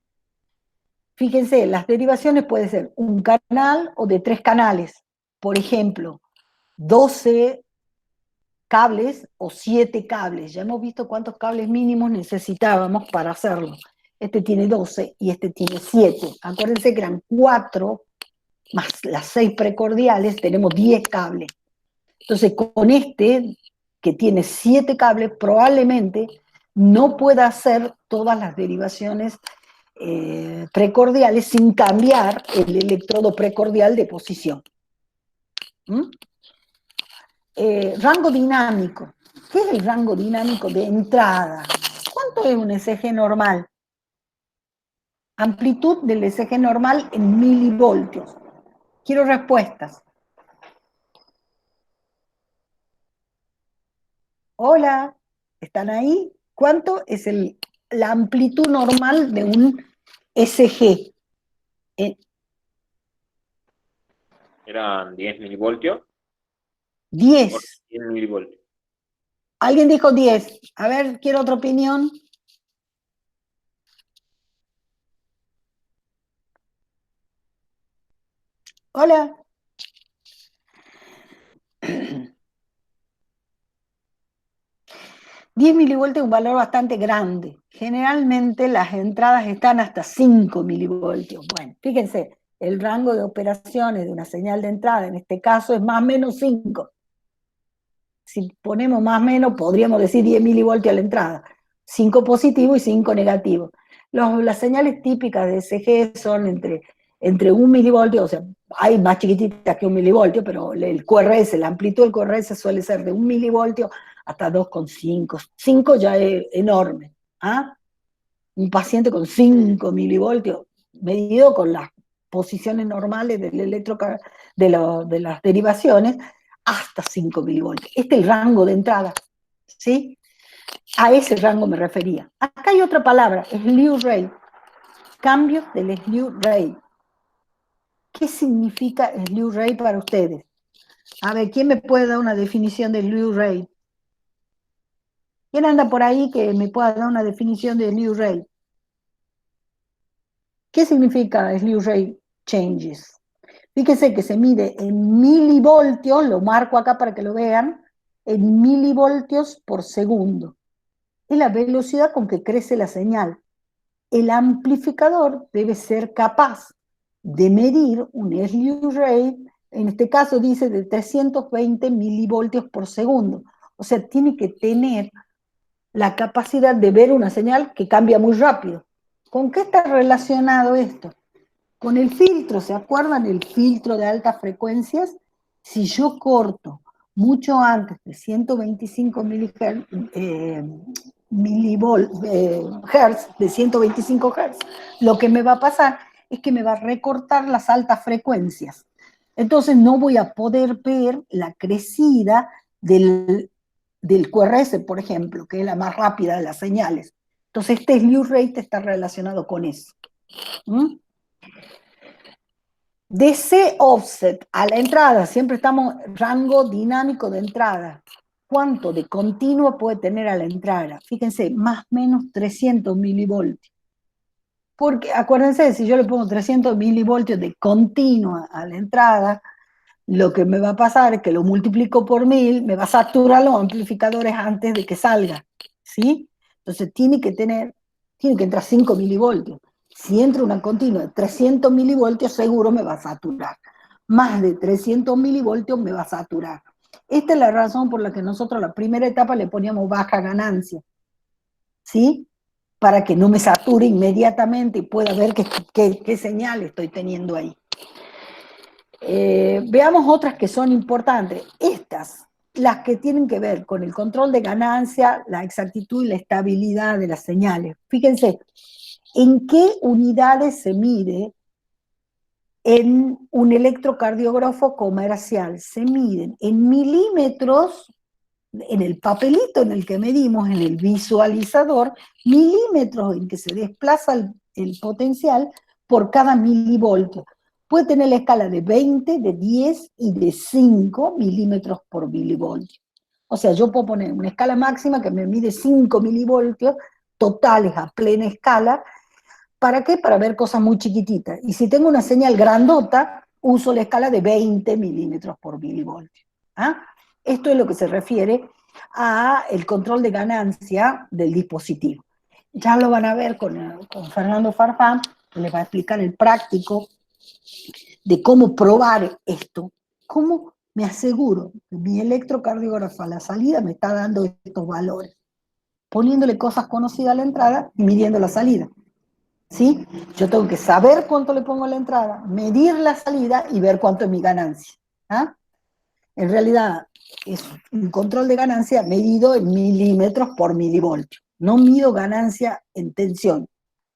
Fíjense, las derivaciones pueden ser un canal o de 3 canales. Por ejemplo, 12 cables o 7 cables. Ya hemos visto cuántos cables mínimos necesitábamos para hacerlo. Este tiene 12 y este tiene 7. Acuérdense que eran 4 más las 6 precordiales, tenemos 10 cables. Entonces, con este, que tiene 7 cables, probablemente no pueda hacer todas las derivaciones precordiales sin cambiar el electrodo precordial de posición. Rango dinámico. ¿Qué es el rango dinámico de entrada? ¿Cuánto es un ECG normal? Amplitud del ECG normal en milivoltios. Quiero respuestas. Hola, ¿están ahí? ¿Cuánto es la amplitud normal de un ECG? Eran 10 milivoltios. 10. 10 milivoltios. Alguien dijo 10. A ver, quiero otra opinión. Hola. 10 milivoltios es un valor bastante grande. Generalmente las entradas están hasta 5 milivoltios. Bueno, fíjense, el rango de operaciones de una señal de entrada, en este caso, es más o menos 5. Si ponemos más o menos, podríamos decir 10 milivoltios a la entrada. 5 positivos y 5 negativos. Las señales típicas de ECG son entre 1 milivoltio, o sea, hay más chiquititas que 1 milivoltio, pero el QRS, la amplitud del QRS suele ser de 1 milivoltio hasta 2,5. 5 ya es enorme. ¿Ah? Un paciente con 5 milivoltios, medido con las posiciones normales del de las derivaciones, hasta 5 milivoltios. Este es el rango de entrada, ¿sí? A ese rango me refería. Acá hay otra palabra, slew rate. Cambios del slew rate. ¿Qué significa slew rate para ustedes? A ver, ¿quién me puede dar una definición de slew rate? ¿Quién anda por ahí que me pueda dar una definición de slew rate? ¿Qué significa slew rate changes? Fíjese que se mide en milivoltios, lo marco acá para que lo vean, en milivoltios por segundo. Es la velocidad con que crece la señal. El amplificador debe ser capaz de medir un slew rate, en este caso dice de 320 milivoltios por segundo. O sea, tiene que tener la capacidad de ver una señal que cambia muy rápido. ¿Con qué está relacionado esto? Con el filtro, ¿se acuerdan el filtro de altas frecuencias? Si yo corto mucho antes de 125 hertz, de 125 hertz, lo que me va a pasar es que me va a recortar las altas frecuencias. Entonces no voy a poder ver la crecida del QRS, por ejemplo, que es la más rápida de las señales. Entonces este slew rate está relacionado con eso. DC offset a la entrada, siempre estamos rango dinámico de entrada. ¿Cuánto de continuo puede tener a la entrada? Fíjense, más o menos 300 milivoltios. Porque acuérdense, si yo le pongo 300 milivoltios de continua a la entrada, lo que me va a pasar es que lo multiplico por 1000, me va a saturar los amplificadores antes de que salga, ¿sí? Entonces tiene que entrar 5 milivoltios. Si entra una continua de 300 milivoltios, seguro me va a saturar. Más de 300 milivoltios me va a saturar. Esta es la razón por la que nosotros a la primera etapa le poníamos baja ganancia, ¿sí? Para que no me sature inmediatamente y pueda ver qué señal estoy teniendo ahí. Veamos otras que son importantes. Estas, las que tienen que ver con el control de ganancia, la exactitud y la estabilidad de las señales. Fíjense, ¿en qué unidades se mide en un electrocardiógrafo comercial se miden en milímetros, en el papelito en el que medimos, en el visualizador, milímetros en que se desplaza el potencial por cada milivoltio. Puede tener la escala de 20, de 10 y de 5 milímetros por milivoltio. O sea, yo puedo poner una escala máxima que me mide 5 milivoltios totales a plena escala. ¿Para qué? Para ver cosas muy chiquititas. Y si tengo una señal grandota, uso la escala de 20 milímetros por milivoltio. ¿Ah? Esto es lo que se refiere al control de ganancia del dispositivo. Ya lo van a ver con Fernando Farfán, que les va a explicar el práctico de cómo probar esto. ¿Cómo me aseguro que mi electrocardiógrafo a la salida me está dando estos valores? Poniéndole cosas conocidas a la entrada y midiendo la salida. ¿Sí? Yo tengo que saber cuánto le pongo a la entrada, medir la salida y ver cuánto es mi ganancia. ¿Ah? En realidad es un control de ganancia medido en milímetros por milivoltio. No mido ganancia en tensión,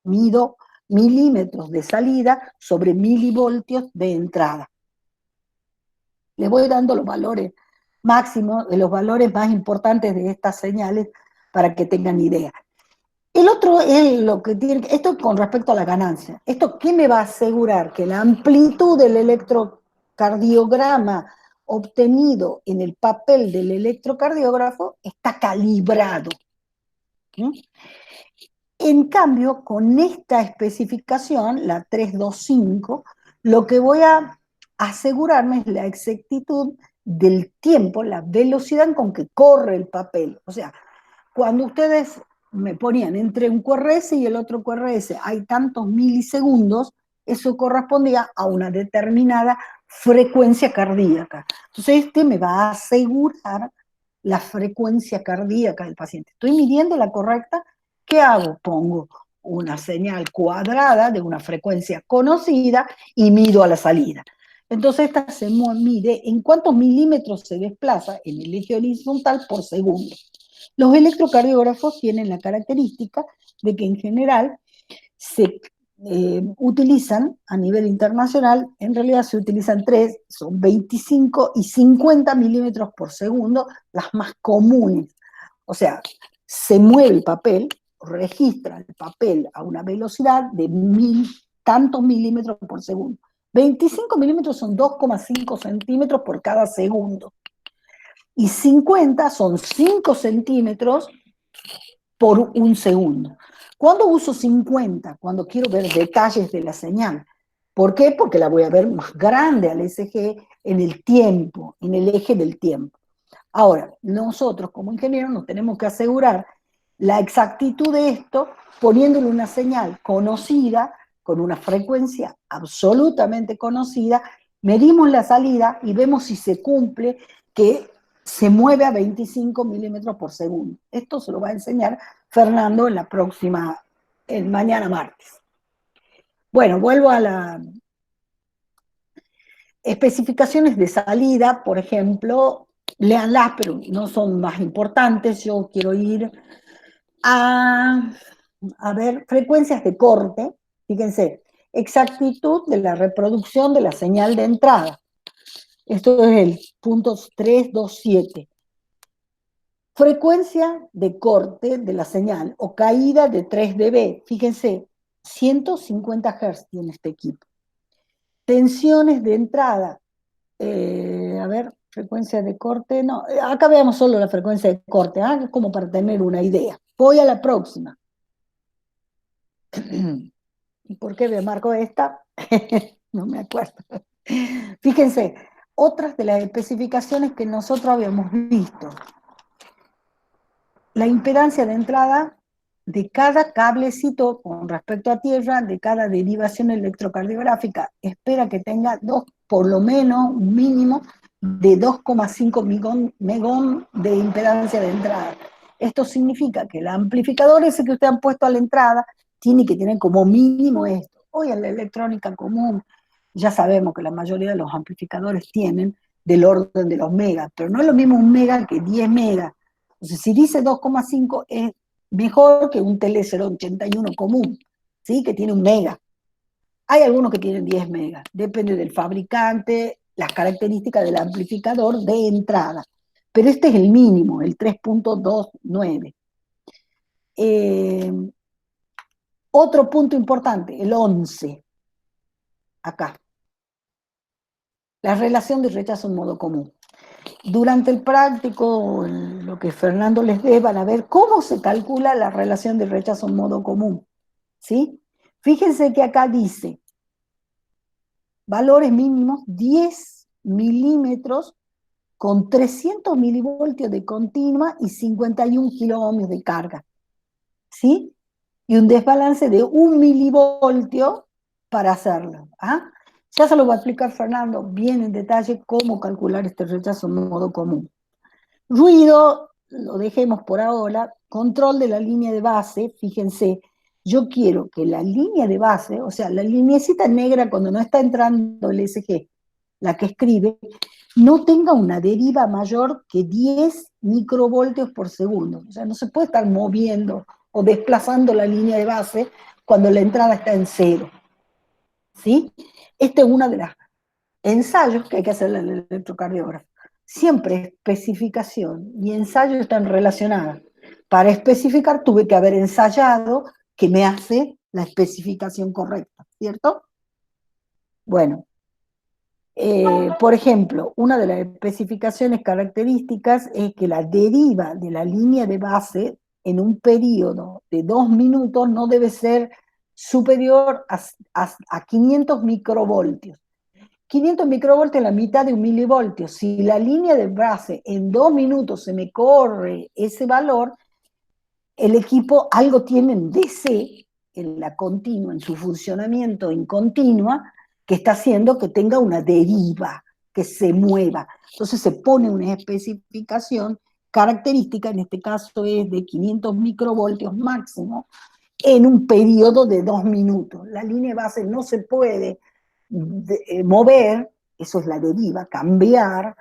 mido milímetros de salida sobre milivoltios de entrada. Les voy dando los valores máximos, los valores más importantes de estas señales para que tengan idea. El otro es lo que tiene, esto con respecto a la ganancia. ¿Esto qué me va a asegurar? Que la amplitud del electrocardiograma obtenido en el papel del electrocardiógrafo está calibrado. ¿Sí? En cambio, con esta especificación, la 325, lo que voy a asegurarme es la exactitud del tiempo, la velocidad con que corre el papel. O sea, cuando ustedes me ponían entre un QRS y el otro QRS, hay tantos milisegundos, eso correspondía a una determinada frecuencia cardíaca. Entonces este me va a asegurar la frecuencia cardíaca del paciente. Estoy midiendo la correcta. ¿Qué hago? Pongo una señal cuadrada de una frecuencia conocida y mido a la salida. Entonces esta se mide en cuántos milímetros se desplaza en el eje horizontal por segundo. Los electrocardiógrafos tienen la característica de que en general se utilizan a nivel internacional, en realidad se utilizan 3, son 25 y 50 milímetros por segundo, las más comunes. O sea, se mueve el papel, registra el papel a una velocidad de tantos milímetros por segundo. 25 milímetros son 2,5 centímetros por cada segundo. Y 50 son 5 centímetros por un segundo. ¿Cuándo uso 50? Cuando quiero ver detalles de la señal. ¿Por qué? Porque la voy a ver más grande al ECG en el tiempo, en el eje del tiempo. Ahora, nosotros como ingenieros nos tenemos que asegurar la exactitud de esto poniéndole una señal conocida, con una frecuencia absolutamente conocida, medimos la salida y vemos si se cumple que se mueve a 25 milímetros por segundo. Esto se lo va a enseñar Fernando en la próxima, mañana martes. Bueno, vuelvo a las especificaciones de salida, por ejemplo, léanlas, pero no son más importantes. Yo quiero ir a ver, frecuencias de corte. Fíjense, exactitud de la reproducción de la señal de entrada. Esto es el punto 327. Frecuencia de corte de la señal o caída de 3 dB. Fíjense, 150 Hz tiene este equipo. Tensiones de entrada. A ver, frecuencia de corte. No, acá veamos solo la frecuencia de corte, como para tener una idea. Voy a la próxima. ¿Y por qué me marco esta? No me acuerdo. Fíjense, otras de las especificaciones que nosotros habíamos visto. La impedancia de entrada de cada cablecito con respecto a tierra, de cada derivación electrocardiográfica, espera que tenga por lo menos un mínimo de 2,5 megón de impedancia de entrada. Esto significa que el amplificador ese que ustedes han puesto a la entrada tiene que tener como mínimo esto. Hoy en la electrónica común ya sabemos que la mayoría de los amplificadores tienen del orden de los megas, pero no es lo mismo un mega que 10 megas. Entonces, si dice 2,5 es mejor que un Tele 081 común, ¿sí? Que tiene un mega. Hay algunos que tienen 10 megas, depende del fabricante, las características del amplificador de entrada. Pero este es el mínimo, el 3.29. Otro punto importante, el 11, acá. La relación de rechazo en modo común. Durante el práctico, lo que Fernando les dé, van a ver cómo se calcula la relación de rechazo en modo común. ¿Sí? Fíjense que acá dice, valores mínimos 10 milímetros con 300 milivoltios de continua y 51 kiloohmios de carga. ¿Sí? Y un desbalance de 1 milivoltio para hacerlo. ¿Ah? Ya se lo va a explicar Fernando bien en detalle cómo calcular este rechazo en modo común. Ruido, lo dejemos por ahora. Control de la línea de base, fíjense, yo quiero que la línea de base, o sea, la lineecita negra cuando no está entrando el SG, la que escribe, no tenga una deriva mayor que 10 microvoltios por segundo. O sea, no se puede estar moviendo o desplazando la línea de base cuando la entrada está en cero. ¿Sí? Este es uno de los ensayos que hay que hacer en el electrocardiógrafo. Siempre especificación y ensayo están relacionadas. Para especificar tuve que haber ensayado que me hace la especificación correcta, ¿cierto? Bueno, por ejemplo, una de las especificaciones características es que la deriva de la línea de base en un periodo de 2 minutos no debe ser superior a 500 microvoltios. 500 microvoltios es la mitad de 1 milivoltio. Si la línea de base en 2 minutos se me corre ese valor, el equipo algo tiene en DC, en la continua, en su funcionamiento en continua, que está haciendo que tenga una deriva, que se mueva. Entonces se pone una especificación característica, en este caso es de 500 microvoltios máximo, en un periodo de 2 minutos. La línea de base no se puede mover, eso es la deriva, cambiar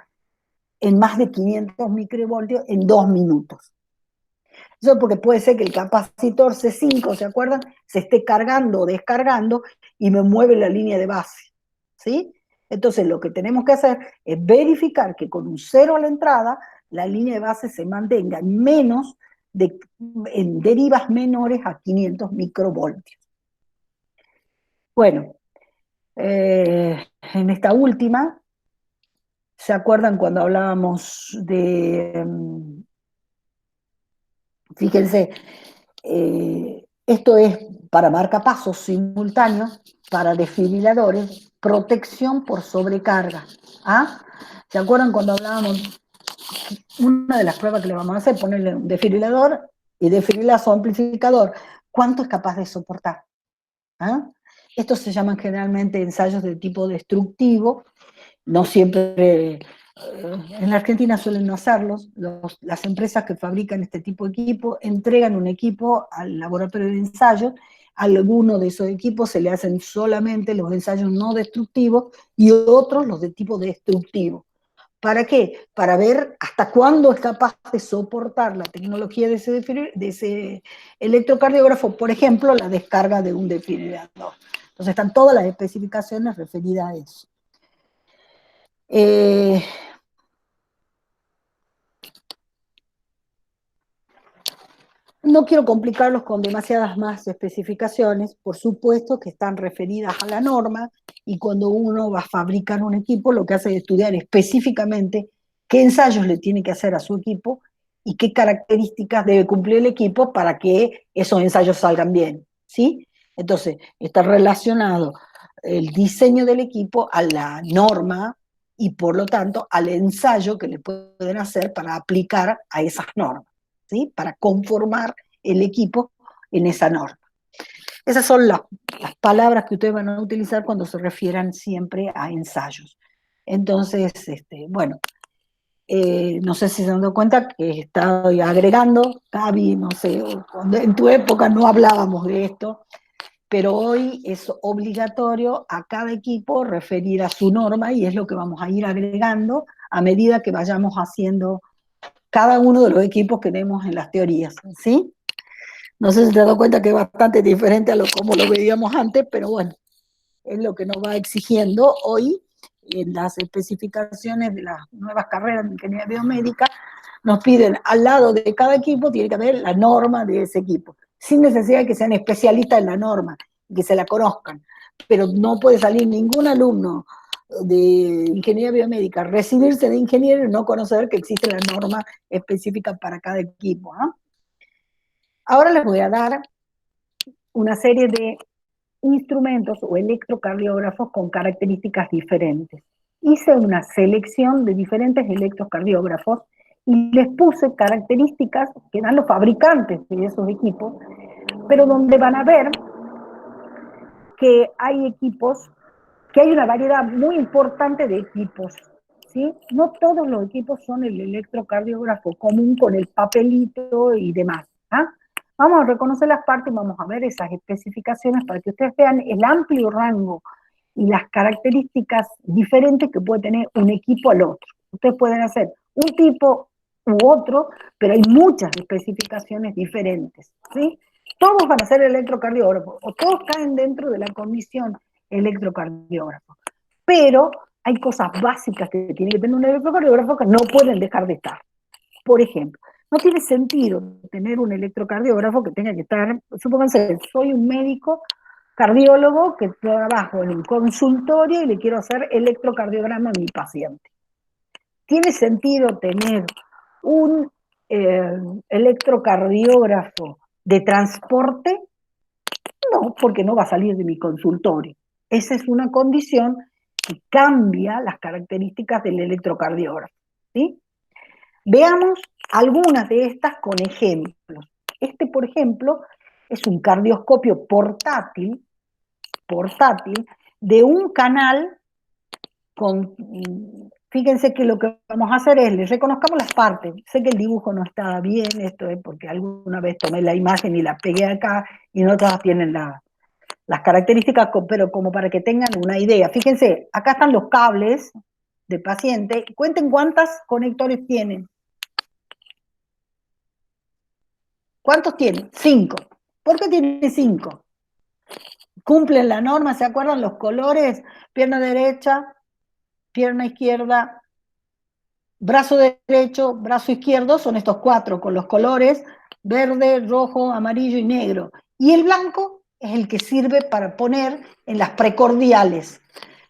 en más de 500 microvoltios en 2 minutos. Eso porque puede ser que el capacitor C5, ¿se acuerdan? Se esté cargando o descargando y me mueve la línea de base. ¿Sí? Entonces lo que tenemos que hacer es verificar que con un 0 a la entrada, la línea de base se mantenga en derivas menores a 500 microvoltios. Bueno, en esta última, ¿se acuerdan cuando hablábamos de, fíjense, esto es para marcapasos simultáneos, para desfibriladores, protección por sobrecarga? ¿Ah? ¿Se acuerdan cuando hablábamos? Una de las pruebas que le vamos a hacer es ponerle un desfibrilador y desfibrilazo amplificador. ¿Cuánto es capaz de soportar? ¿Ah? Estos se llaman generalmente ensayos de tipo destructivo, no siempre, en la Argentina suelen no hacerlos. Las empresas que fabrican este tipo de equipo entregan un equipo al laboratorio de ensayos, a alguno de esos equipos se le hacen solamente los ensayos no destructivos y otros los de tipo destructivo. ¿Para qué? Para ver hasta cuándo es capaz de soportar la tecnología de ese electrocardiógrafo, por ejemplo, la descarga de un desfibrilador. Entonces están todas las especificaciones referidas a eso. No quiero complicarlos con demasiadas más especificaciones, por supuesto que están referidas a la norma, y cuando uno va a fabricar un equipo, lo que hace es estudiar específicamente qué ensayos le tiene que hacer a su equipo y qué características debe cumplir el equipo para que esos ensayos salgan bien, ¿sí? Entonces, está relacionado el diseño del equipo a la norma y por lo tanto al ensayo que le pueden hacer para aplicar a esas normas, ¿sí? Para conformar el equipo en esa norma. Esas son las palabras que ustedes van a utilizar cuando se refieran siempre a ensayos. Entonces, bueno, no sé si se han dado cuenta que estoy agregando, Gaby, no sé, en tu época no hablábamos de esto, pero hoy es obligatorio a cada equipo referir a su norma y es lo que vamos a ir agregando a medida que vayamos haciendo cada uno de los equipos que tenemos en las teorías, ¿sí? No sé si te has dado cuenta que es bastante diferente a como lo veíamos antes, pero bueno, es lo que nos va exigiendo hoy en las especificaciones de las nuevas carreras de ingeniería biomédica. Nos piden al lado de cada equipo, tiene que haber la norma de ese equipo, sin necesidad de que sean especialistas en la norma, que se la conozcan, pero no puede salir ningún alumno de ingeniería biomédica, recibirse de ingeniero y no conocer que existe la norma específica para cada equipo, ¿no? Ahora les voy a dar una serie de instrumentos o electrocardiógrafos con características diferentes. Hice una selección de diferentes electrocardiógrafos y les puse características que dan los fabricantes de esos equipos, pero donde van a ver que hay equipos, que hay una variedad muy importante de equipos, ¿sí? No todos los equipos son el electrocardiógrafo común con el papelito y demás, ¿ah? Vamos a reconocer las partes y vamos a ver esas especificaciones para que ustedes vean el amplio rango y las características diferentes que puede tener un equipo al otro. Ustedes pueden hacer un tipo u otro, pero hay muchas especificaciones diferentes, ¿sí? Todos van a ser electrocardiógrafos, o todos caen dentro de la comisión electrocardiógrafo. Pero hay cosas básicas que tiene que tener un electrocardiógrafo que no pueden dejar de estar. Por ejemplo, no tiene sentido tener un electrocardiógrafo que tenga que estar, supónganse, soy un médico cardiólogo que trabajo en un consultorio y le quiero hacer electrocardiograma a mi paciente. ¿Tiene sentido tener un electrocardiógrafo de transporte? No, porque no va a salir de mi consultorio. Esa es una condición que cambia las características del electrocardiógrafo, ¿sí? Veamos algunas de estas con ejemplos. Este, por ejemplo, es un cardioscopio portátil de un canal con... Fíjense que lo que vamos a hacer es, les reconozcamos las partes. Sé que el dibujo no está bien, esto es porque alguna vez tomé la imagen y la pegué acá y no todas tienen las características, pero como para que tengan una idea. Fíjense, acá están los cables de paciente. Cuenten cuántos conectores tienen. ¿Cuántos tienen? 5. ¿Por qué tiene 5? Cumplen la norma, ¿se acuerdan los colores? Pierna derecha, pierna izquierda, brazo derecho, brazo izquierdo, son estos 4 con los colores verde, rojo, amarillo y negro. Y el blanco es el que sirve para poner en las precordiales.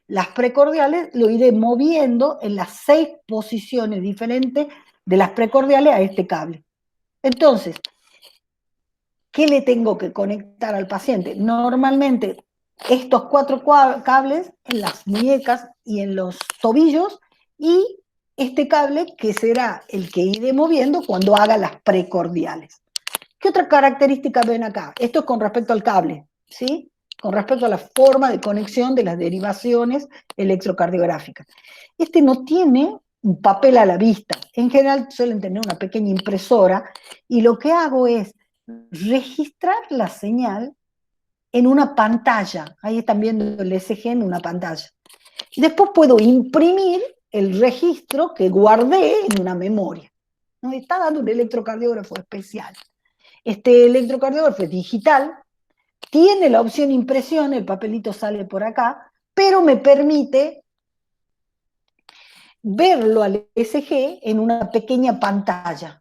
Las precordiales lo iré moviendo en las 6 posiciones diferentes de las precordiales a este cable. Entonces, ¿qué le tengo que conectar al paciente? Normalmente estos 4 cables en las muñecas y en los tobillos, y este cable que será el que iré moviendo cuando haga las precordiales. ¿Qué otra característica ven acá? Esto es con respecto al cable, ¿sí? Con respecto a la forma de conexión de las derivaciones electrocardiográficas. Este no tiene un papel a la vista. En general suelen tener una pequeña impresora, y lo que hago es registrar la señal en una pantalla. Ahí están viendo el ECG en una pantalla. Y después puedo imprimir el registro que guardé en una memoria. Nos está dando un electrocardiógrafo especial. Este electrocardiógrafo es digital, tiene la opción impresión, el papelito sale por acá, pero me permite verlo al ECG en una pequeña pantalla.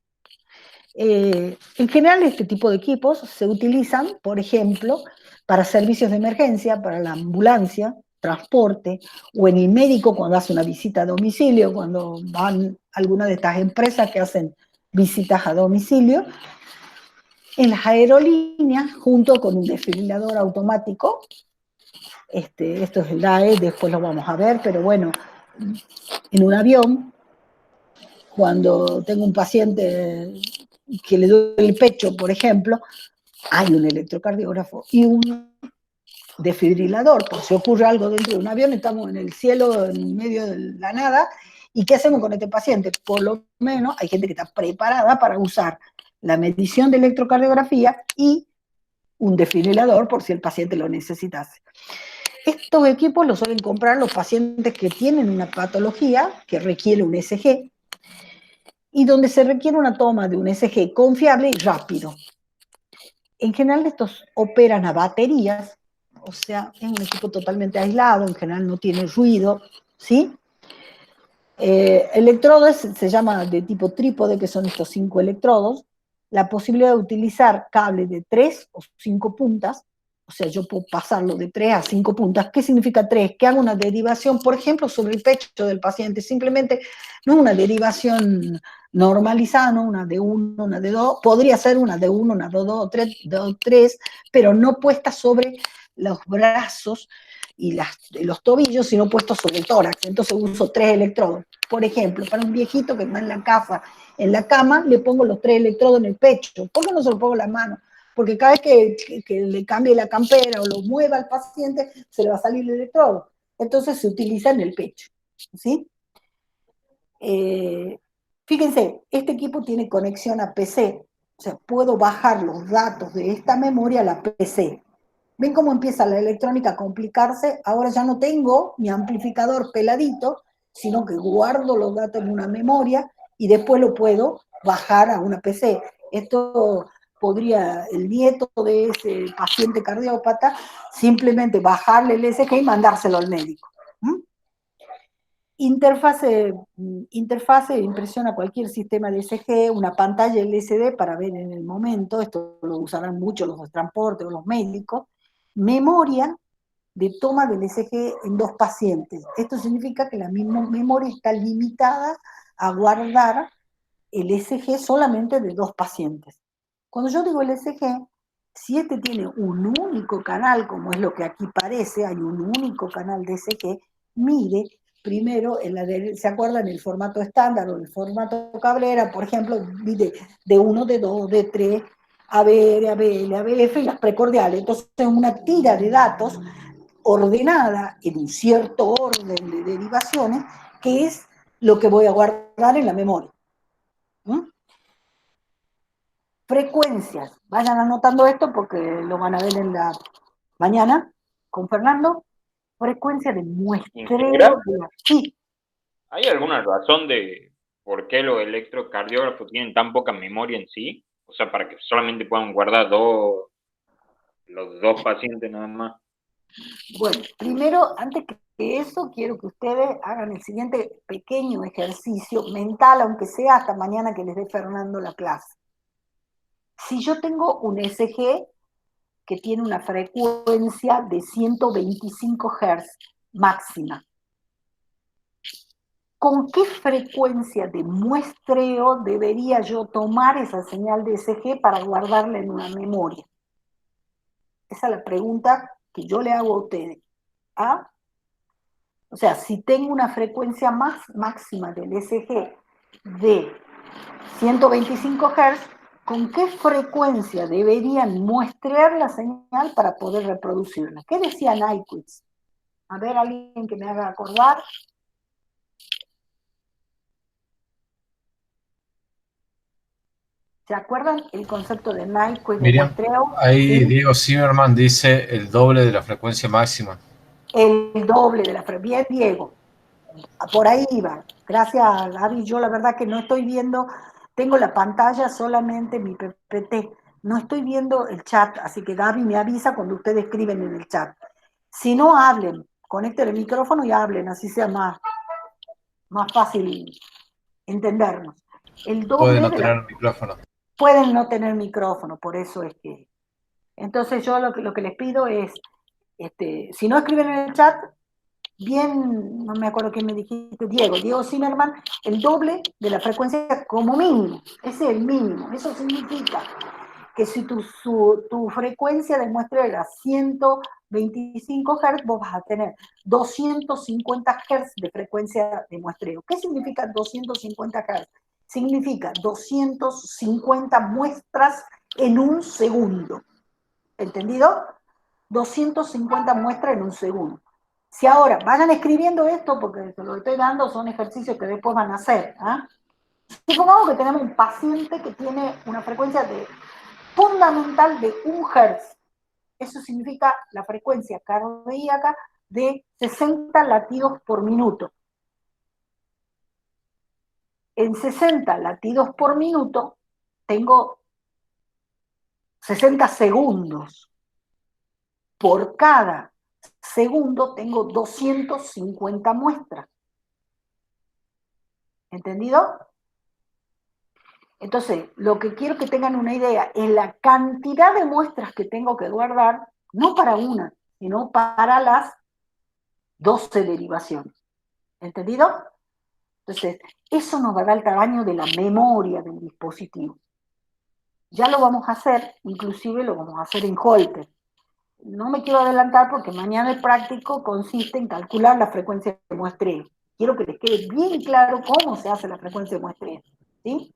En general, este tipo de equipos se utilizan, por ejemplo, para servicios de emergencia, para la ambulancia, transporte, o en el médico cuando hace una visita a domicilio, cuando van algunas de estas empresas que hacen visitas a domicilio. En las aerolíneas, junto con un desfibrilador automático, esto es el DAE, después lo vamos a ver, pero bueno, en un avión, cuando tengo un paciente que le duele el pecho, por ejemplo, hay un electrocardiógrafo y un desfibrilador, por si ocurre algo dentro de un avión, estamos en el cielo, en medio de la nada, ¿y qué hacemos con este paciente? Por lo menos hay gente que está preparada para usar la medición de electrocardiografía y un desfibrilador por si el paciente lo necesitase. Estos equipos los suelen comprar los pacientes que tienen una patología que requiere un ECG, y donde se requiere una toma de un ECG confiable y rápido. En general estos operan a baterías, o sea, es un equipo totalmente aislado, en general no tiene ruido, ¿sí? Electrodos se llama de tipo trípode, que son estos 5 electrodos, la posibilidad de utilizar cables de 3 o 5 puntas, o sea, yo puedo pasarlo de 3 a 5 puntas. ¿Qué significa 3? Que hago una derivación, por ejemplo, sobre el pecho del paciente, simplemente no una derivación normalizada, no una de 1, una de 2, podría ser una de 1, una de 2, 3, pero no puesta sobre los brazos y los tobillos, sino puestos sobre el tórax. Entonces uso 3 electrodos. Por ejemplo, para un viejito que está en la cama, le pongo los 3 electrodos en el pecho. ¿Por qué no se lo pongo en la mano? Porque cada vez que le cambie la campera o lo mueva al paciente, se le va a salir el electrodo. Entonces se utiliza en el pecho, ¿sí? Fíjense, este equipo tiene conexión a PC, o sea, puedo bajar los datos de esta memoria a la PC. ¿Ven cómo empieza la electrónica a complicarse? Ahora ya no tengo mi amplificador peladito, sino que guardo los datos en una memoria y después lo puedo bajar a una PC. Esto podría el nieto de ese paciente cardiópata simplemente bajarle el ECG y mandárselo al médico. Interfase impresiona cualquier sistema de ECG, una pantalla LCD para ver en el momento, esto lo usarán mucho los de transporte o los médicos, memoria de toma del ECG en 2 pacientes. Esto significa que la misma memoria está limitada a guardar el ECG solamente de 2 pacientes. Cuando yo digo el ECG, si este tiene un único canal, como es lo que aquí parece, hay un único canal de ECG, mide primero, ¿se acuerdan? El formato estándar o el formato Cabrera, por ejemplo, mide de 1, de 2, de 3, ABR, ABL, ABF y las precordiales. Entonces, una tira de datos ordenada en un cierto orden de derivaciones, que es lo que voy a guardar en la memoria. Frecuencias. Vayan anotando esto porque lo van a ver en la mañana con Fernando. Frecuencia de muestreo. Sí. ¿Hay alguna razón de por qué los electrocardiógrafos tienen tan poca memoria en sí? O sea, para que solamente puedan guardar los 2 pacientes nada más. Bueno, primero, antes que eso, quiero que ustedes hagan el siguiente pequeño ejercicio mental, aunque sea hasta mañana que les dé Fernando la clase. Si yo tengo un ECG que tiene una frecuencia de 125 Hz máxima, ¿con qué frecuencia de muestreo debería yo tomar esa señal de ECG para guardarla en una memoria? Esa es la pregunta que yo le hago a ustedes. ¿Ah? O sea, si tengo una frecuencia máxima del ECG de 125 Hz, ¿con qué frecuencia deberían muestrear la señal para poder reproducirla? ¿Qué decía Nyquist? A ver, alguien que me haga acordar. ¿Se acuerdan el concepto de Nyquist de Miriam, muestreo? ahí ¿Sí? Diego Zimmerman dice el doble de la frecuencia máxima. El doble de la frecuencia. Bien, Diego. Por ahí iba. Gracias, Gaby. Yo la verdad que no estoy viendo, tengo la pantalla solamente mi PPT. No estoy viendo el chat, así que Gaby me avisa cuando ustedes escriben en el chat. Si no, hablen. Conecten el micrófono y hablen, así sea más fácil entendernos. El Puede doble no de la... tener micrófono. Pueden no tener micrófono, por eso es que... Entonces yo lo que les pido es, si no escriben en el chat, bien, no me acuerdo quién me dijiste, Diego Zimmerman, el doble de la frecuencia como mínimo. Ese es el mínimo. Eso significa que si tu frecuencia de muestreo era 125 Hz, vos vas a tener 250 Hz de frecuencia de muestreo. ¿Qué significa 250 Hz? Significa 250 muestras en un segundo. ¿Entendido? 250 muestras en un segundo. Si ahora vayan escribiendo esto, porque se lo estoy dando, son ejercicios que después van a hacer. Supongamos que tenemos un paciente que tiene una frecuencia fundamental de 1 Hz. Eso significa la frecuencia cardíaca de 60 latidos por minuto. En 60 latidos por minuto tengo 60 segundos. por cada segundo tengo 250 muestras. ¿Entendido? Entonces, lo que quiero que tengan una idea es la cantidad de muestras que tengo que guardar, no para una, sino para las 12 derivaciones. ¿Entendido? Entonces, eso nos va a dar el tamaño de la memoria del dispositivo. Ya lo vamos a hacer, inclusive lo vamos a hacer en Holter. No me quiero adelantar porque mañana el práctico consiste en calcular la frecuencia de muestreo. Quiero que les quede bien claro cómo se hace la frecuencia de muestreo. ¿Sí?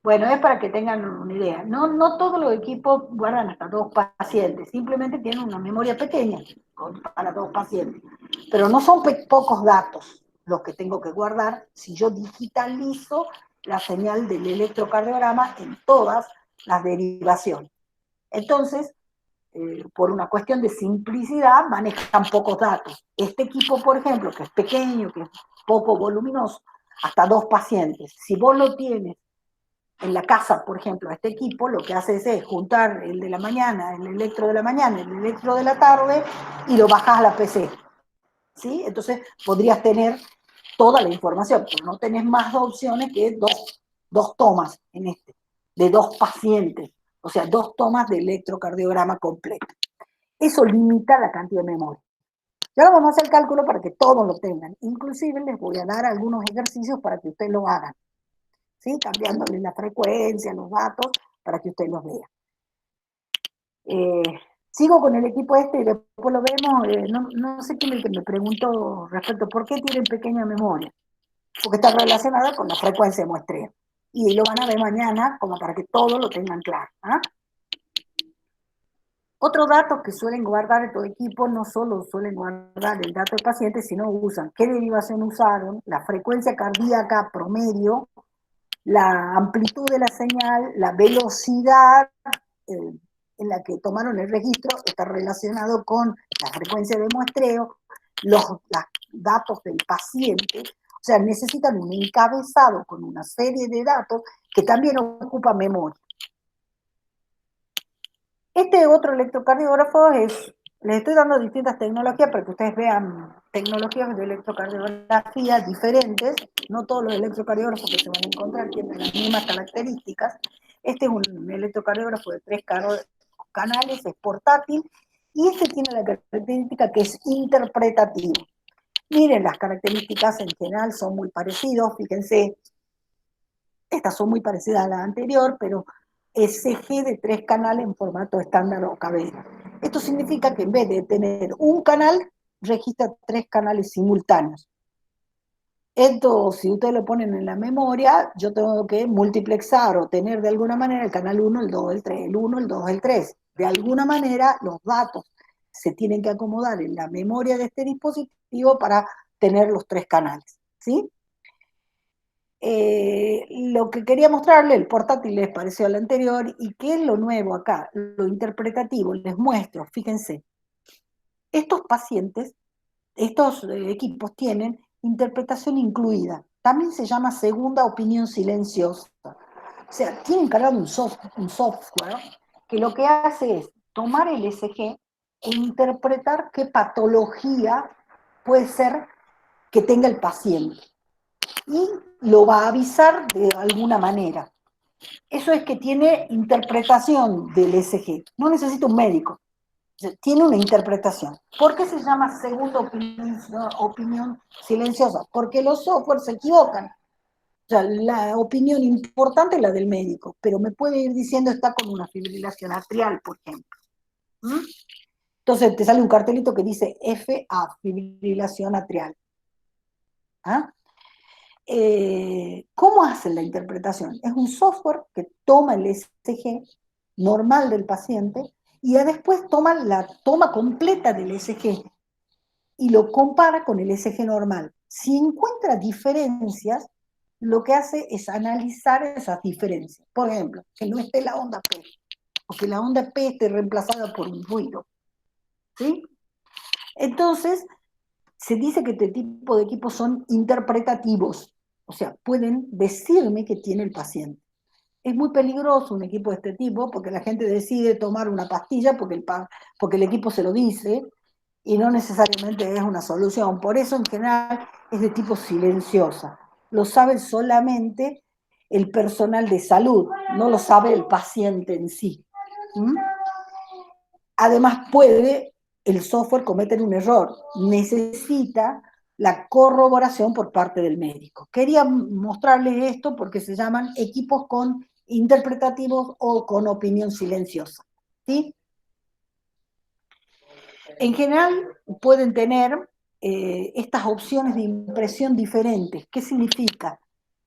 Bueno, es para que tengan una idea. No todos los equipos guardan hasta 2 pacientes, simplemente tienen una memoria pequeña para 2 pacientes. Pero no son pocos datos los que tengo que guardar si yo digitalizo la señal del electrocardiograma en todas las derivaciones. Entonces, por una cuestión de simplicidad, manejan pocos datos. Este equipo, por ejemplo, que es pequeño, que es poco voluminoso, hasta 2 pacientes. Si vos lo tienes en la casa, por ejemplo, a este equipo, lo que haces es juntar el de la mañana, el electro de la mañana, el electro de la tarde, y lo bajás a la PC. ¿Sí? Entonces podrías tener toda la información, pero no tenés más opciones que dos tomas en este, de 2 pacientes, o sea, 2 tomas de electrocardiograma completo. Eso limita la cantidad de memoria. Y ahora vamos a hacer el cálculo para que todos lo tengan. Inclusive les voy a dar algunos ejercicios para que ustedes lo hagan. ¿Sí? Cambiándole la frecuencia, los datos, para que ustedes los vean. Sigo con el equipo este y después lo vemos. No sé quién es el que me preguntó respecto a por qué tienen pequeña memoria. Porque está relacionada con la frecuencia de muestreo. Y lo van a ver mañana como para que todos lo tengan claro. ¿Ah? Otros datos que suelen guardar estos equipos no solo suelen guardar el dato del paciente, sino usan qué derivación usaron, la frecuencia cardíaca promedio, la amplitud de la señal, la velocidad en la que tomaron el registro está relacionado con la frecuencia de muestreo, los datos del paciente, o sea, necesitan un encabezado con una serie de datos que también ocupa memoria. Este otro electrocardiógrafo les estoy dando distintas tecnologías para que ustedes vean tecnologías de electrocardiografía diferentes. No todos los electrocardiógrafos que se van a encontrar tienen las mismas características. Este es un electrocardiógrafo de 3 canales, es portátil, y este tiene la característica que es interpretativo. Miren, las características en general son muy parecidas, fíjense, estas son muy parecidas a la anterior, pero ECG de 3 canales en formato estándar o cabeza. Esto significa que en vez de tener un canal, registra 3 canales simultáneos. Esto, si ustedes lo ponen en la memoria, yo tengo que multiplexar o tener de alguna manera el canal 1, el 2, el 3, el 1, el 2, el 3. De alguna manera, los datos se tienen que acomodar en la memoria de este dispositivo para tener los 3 canales. ¿Sí? Lo que quería mostrarle, el portátil les pareció al anterior, y qué es lo nuevo acá, lo interpretativo, les muestro, fíjense, estos pacientes, estos equipos tienen interpretación incluida, también se llama segunda opinión silenciosa, o sea, tienen cargado un software que lo que hace es tomar el ECG e interpretar qué patología puede ser que tenga el paciente. Y lo va a avisar de alguna manera. Eso es que tiene interpretación del ECG. No necesita un médico. Tiene una interpretación. ¿Por qué se llama segunda opinión silenciosa? Porque los softwares se equivocan. O sea, la opinión importante es la del médico, pero me puede ir diciendo está con una fibrilación atrial, por ejemplo. Entonces te sale un cartelito que dice FA, fibrilación atrial. ¿Ah? ¿Cómo hacen la interpretación? Es un software que toma el ECG normal del paciente y después toma la toma completa del ECG y lo compara con el ECG normal. Si encuentra diferencias, lo que hace es analizar esas diferencias. Por ejemplo, que no esté la onda P, o que la onda P esté reemplazada por un ruido. ¿Sí? Entonces, se dice que este tipo de equipos son interpretativos. O sea, pueden decirme qué tiene el paciente. es muy peligroso un equipo de este tipo, porque la gente decide tomar una pastilla porque el equipo se lo dice, y no necesariamente es una solución. Por eso, en general, es de tipo silenciosa. Lo sabe solamente el personal de salud, no lo sabe el paciente en sí. ¿Mm? Además, puede el software cometer un error. Necesita la corroboración por parte del médico. Quería mostrarles esto porque se llaman equipos con interpretativos o con opinión silenciosa. ¿Sí? En general pueden tener estas opciones de impresión diferentes. ¿Qué significa?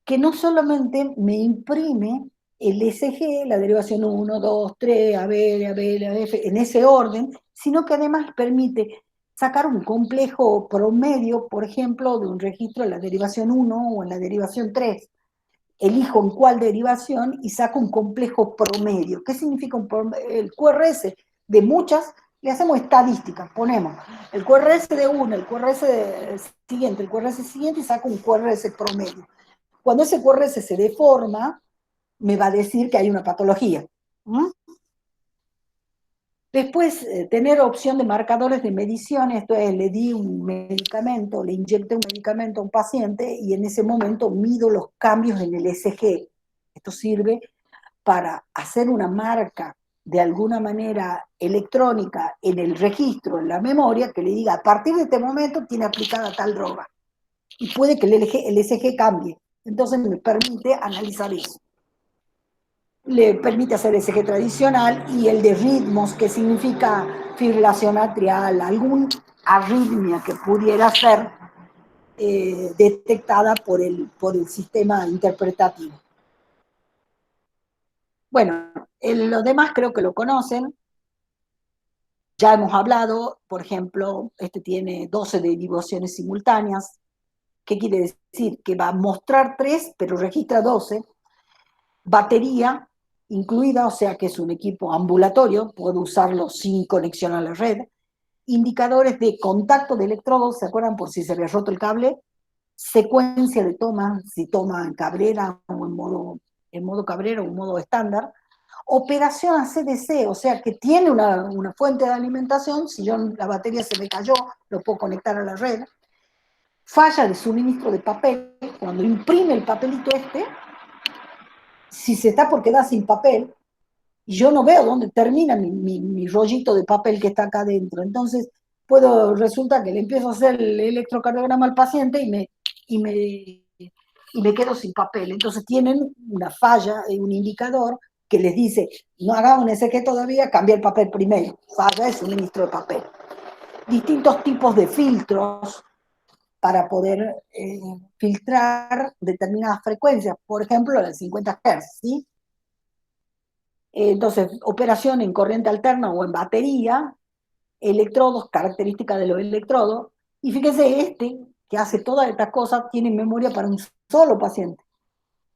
Que no solamente me imprime el ECG, la derivación 1, 2, 3, ABL, ABL, AF, en ese orden, sino que además permite sacar un complejo promedio, por ejemplo, de un registro en la derivación 1 o en la derivación 3. Elijo en cuál derivación y saco un complejo promedio. ¿Qué significa el QRS? De muchas, le hacemos estadísticas, ponemos el QRS de una, el QRS siguiente, el QRS siguiente y saco un QRS promedio. Cuando ese QRS se deforma, me va a decir que hay una patología. ¿Mm? Después, tener opción de marcadores de medición, esto es, le di un medicamento, le inyecté un medicamento a un paciente y en ese momento mido los cambios en el ECG. Esto sirve para hacer una marca de alguna manera electrónica en el registro, en la memoria, que le diga, a partir de este momento tiene aplicada tal droga. Y puede que el ECG cambie. Entonces me permite analizar eso. Le permite hacer ECG tradicional y el de ritmos, que significa fibrilación atrial, algún arritmia que pudiera ser detectada por el sistema interpretativo. Bueno, los demás creo que lo conocen. Ya hemos hablado, por ejemplo, este tiene 12 derivaciones simultáneas. ¿Qué quiere decir? Que va a mostrar 3, pero registra 12. Batería incluida, o sea que es un equipo ambulatorio, puedo usarlo sin conexión a la red. Indicadores de contacto de electrodos, ¿se acuerdan? Por si se había roto el cable. Secuencia de toma, si toma en Cabrera o en modo Cabrera o en modo estándar. Operación a CDC, o sea que tiene una fuente de alimentación, si la batería se me cayó, lo puedo conectar a la red. Falla de suministro de papel, cuando imprime el papelito si se está por quedar sin papel, yo no veo dónde termina mi rollito de papel que está acá adentro. Entonces, resulta que le empiezo a hacer el electrocardiograma al paciente y me quedo sin papel. Entonces tienen una falla, un indicador que les dice, no hagamos un ECG todavía, cambia el papel primero. Falla de suministro de papel. Distintos tipos de filtros para poder filtrar determinadas frecuencias, por ejemplo, las 50 Hz, ¿sí? Entonces, operación en corriente alterna o en batería, electrodos, características de los electrodos, y fíjese, que hace todas estas cosas, tiene memoria para un solo paciente.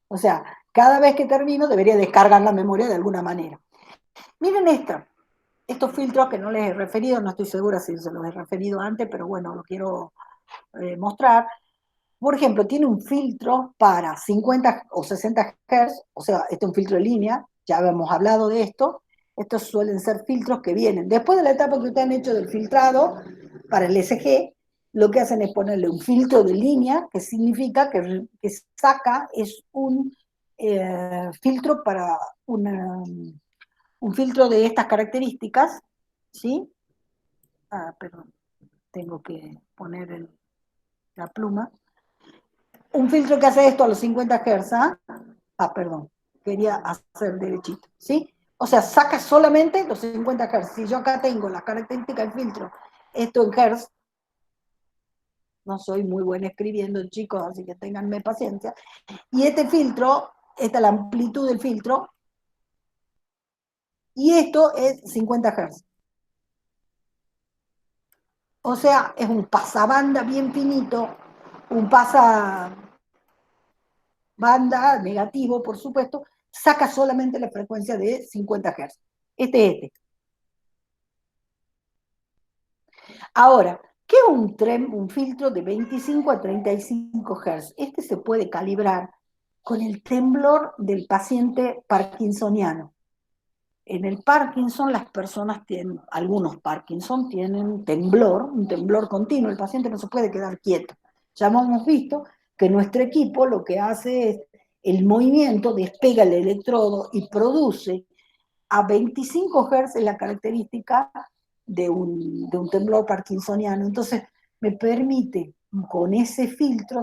O sea, cada vez que termino debería descargar la memoria de alguna manera. Miren estos filtros que no les he referido, no estoy segura si se los he referido antes, pero bueno, lo quiero mostrar. Por ejemplo, tiene un filtro para 50 o 60 Hz, o sea, este es un filtro de línea, ya habíamos hablado de esto. Estos suelen ser filtros que vienen después de la etapa que ustedes han hecho del filtrado para el ECG. Lo que hacen es ponerle un filtro de línea, que significa que saca, es un filtro para un filtro de estas características, ¿sí? Perdón, tengo que poner la pluma. Un filtro que hace esto a los 50 Hz, perdón, quería hacer derechito, ¿sí? O sea, saca solamente los 50 Hz. Si yo acá tengo las características del filtro, esto en Hz, no soy muy buena escribiendo, chicos, así que ténganme paciencia. Y este filtro, esta es la amplitud del filtro, y esto es 50 Hz. O sea, es un pasabanda bien finito, un pasabanda negativo, por supuesto, saca solamente la frecuencia de 50 Hz. Este. Ahora, ¿qué es un filtro de 25 a 35 Hz? Este se puede calibrar con el temblor del paciente parkinsoniano. En el Parkinson las personas tienen, algunos Parkinson tienen temblor, un temblor continuo, el paciente no se puede quedar quieto. Ya hemos visto que nuestro equipo lo que hace es el movimiento, despega el electrodo y produce a 25 Hz la característica de un temblor parkinsoniano. Entonces me permite con ese filtro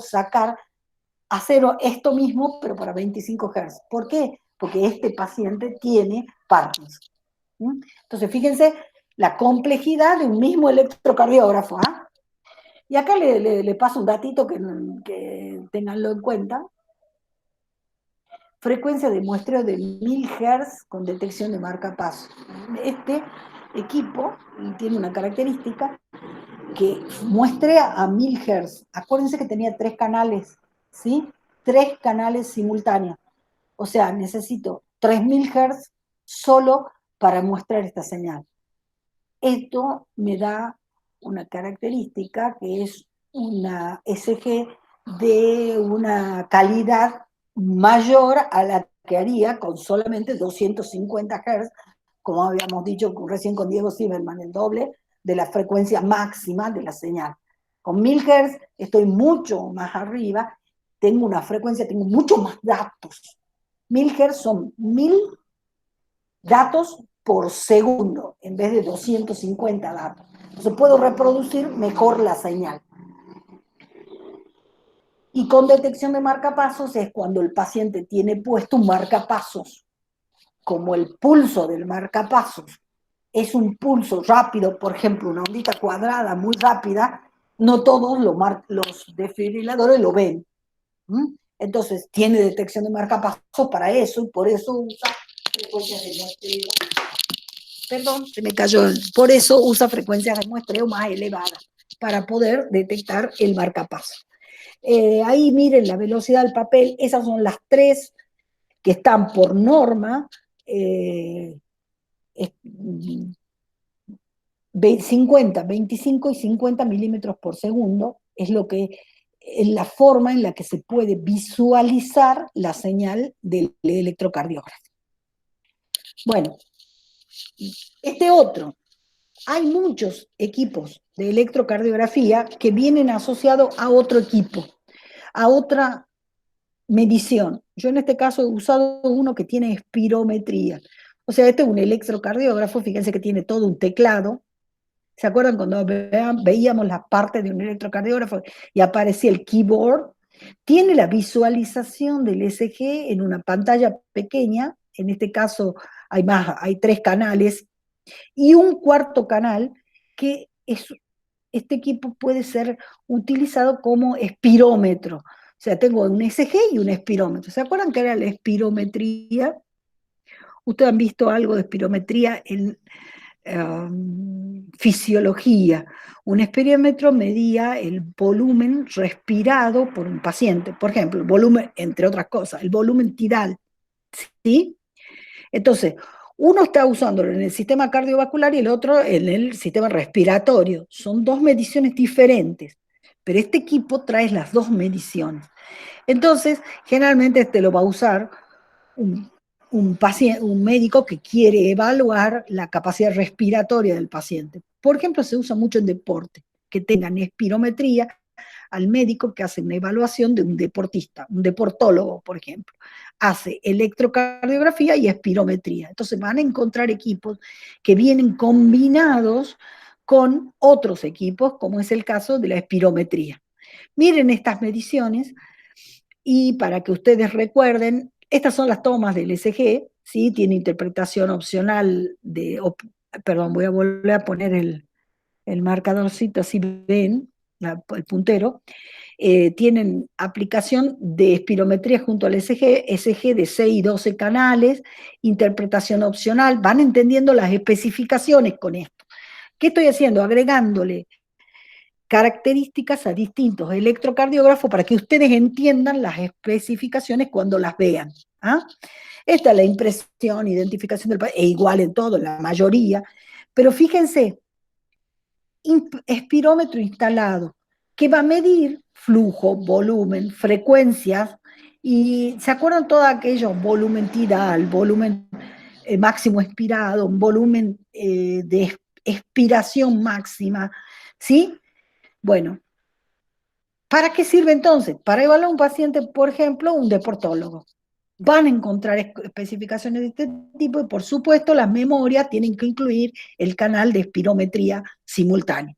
hacer esto mismo, pero para 25 Hz. ¿Por qué? Porque este paciente tiene Parkinson. Entonces, fíjense la complejidad de un mismo electrocardiógrafo. ¿Ah? Y acá le paso un datito que tenganlo en cuenta. Frecuencia de muestreo de 1000 Hz con detección de marcapasos. Este equipo tiene una característica que muestrea a 1000 Hz. Acuérdense que tenía 3 canales, ¿sí? 3 canales simultáneos. O sea, necesito 3000 Hz solo para mostrar esta señal. Esto me da una característica que es una SG de una calidad mayor a la que haría con solamente 250 Hz, como habíamos dicho recién con Diego Zimmerman, el doble de la frecuencia máxima de la señal. Con 1000 Hz estoy mucho más arriba, tengo una frecuencia, tengo muchos más datos. 1000 Hz son 1000 datos por segundo, en vez de 250 datos. Entonces puedo reproducir mejor la señal. Y con detección de marcapasos es cuando el paciente tiene puesto un marcapasos, como el pulso del marcapasos es un pulso rápido, por ejemplo, una ondita cuadrada muy rápida, no todos los desfibriladores lo ven. Entonces, tiene detección de marcapasos para eso, y por eso usa frecuencias de muestreo. Perdón, se me cayó. Por eso usa frecuencias de muestreo más elevadas, para poder detectar el marcapaso. Ahí miren la velocidad del papel, esas son las 3 que están por norma, 50, 25 y 50 milímetros por segundo, es la forma en la que se puede visualizar la señal del electrocardiograma. Bueno, este otro, hay muchos equipos de electrocardiografía que vienen asociados a otro equipo, a otra medición. Yo en este caso he usado uno que tiene espirometría. O sea, este es un electrocardiógrafo, fíjense que tiene todo un teclado. ¿Se acuerdan cuando veíamos la parte de un electrocardiógrafo y aparecía el keyboard? Tiene la visualización del ECG en una pantalla pequeña, en este caso hay 3 canales, y un cuarto canal que este equipo puede ser utilizado como espirómetro. O sea, tengo un ECG y un espirómetro. ¿Se acuerdan que era la espirometría? Ustedes han visto algo de espirometría en fisiología. Un espirómetro medía el volumen respirado por un paciente. Por ejemplo, el volumen, entre otras cosas, el volumen tidal. ¿Sí? Entonces, uno está usándolo en el sistema cardiovascular y el otro en el sistema respiratorio. Son 2 mediciones diferentes, pero este equipo trae las 2 mediciones. Entonces, generalmente este lo va a usar un médico que quiere evaluar la capacidad respiratoria del paciente. Por ejemplo, se usa mucho en deporte, que tengan espirometría al médico que hace una evaluación de un deportista, un deportólogo, por ejemplo. Hace electrocardiografía y espirometría. Entonces van a encontrar equipos que vienen combinados con otros equipos, como es el caso de la espirometría. Miren estas mediciones y para que ustedes recuerden, estas son las tomas del ECG, ¿sí? Tiene interpretación opcional perdón, voy a volver a poner el marcadorcito, así ven el puntero. Tienen aplicación de espirometría junto al ECG de 6 y 12 canales, interpretación opcional, van entendiendo las especificaciones con esto. ¿Qué estoy haciendo? Agregándole características a distintos electrocardiógrafos para que ustedes entiendan las especificaciones cuando las vean. ¿Ah? Esta es la impresión, identificación del paciente, es igual en todo, en la mayoría, pero fíjense, espirómetro instalado, que va a medir flujo, volumen, frecuencias Y ¿se acuerdan todo aquello? Volumen tidal, volumen máximo expirado, volumen de expiración máxima, ¿sí? Bueno, ¿para qué sirve entonces? Para evaluar a un paciente, por ejemplo, un deportólogo. Van a encontrar especificaciones de este tipo y, por supuesto, las memorias tienen que incluir el canal de espirometría simultáneo.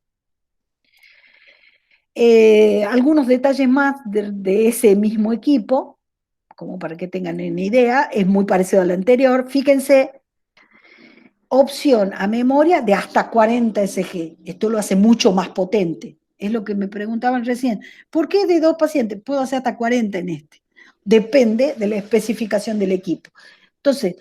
Algunos detalles más de ese mismo equipo, como para que tengan una idea, es muy parecido al anterior. Fíjense, opción a memoria de hasta 40 SG. Esto lo hace mucho más potente. Es lo que me preguntaban recién. ¿Por qué de 2 pacientes? Puedo hacer hasta 40 en este. Depende de la especificación del equipo. Entonces,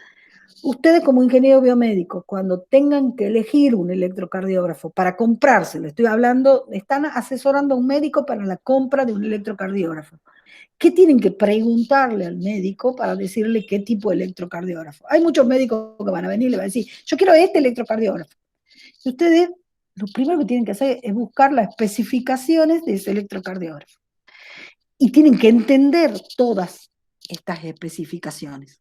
ustedes como ingeniero biomédico, cuando tengan que elegir un electrocardiógrafo para comprárselo, estoy hablando, están asesorando a un médico para la compra de un electrocardiógrafo. ¿Qué tienen que preguntarle al médico para decirle qué tipo de electrocardiógrafo? Hay muchos médicos que van a venir y le van a decir, yo quiero este electrocardiógrafo. Y ustedes, lo primero que tienen que hacer es buscar las especificaciones de ese electrocardiógrafo. Y tienen que entender todas estas especificaciones.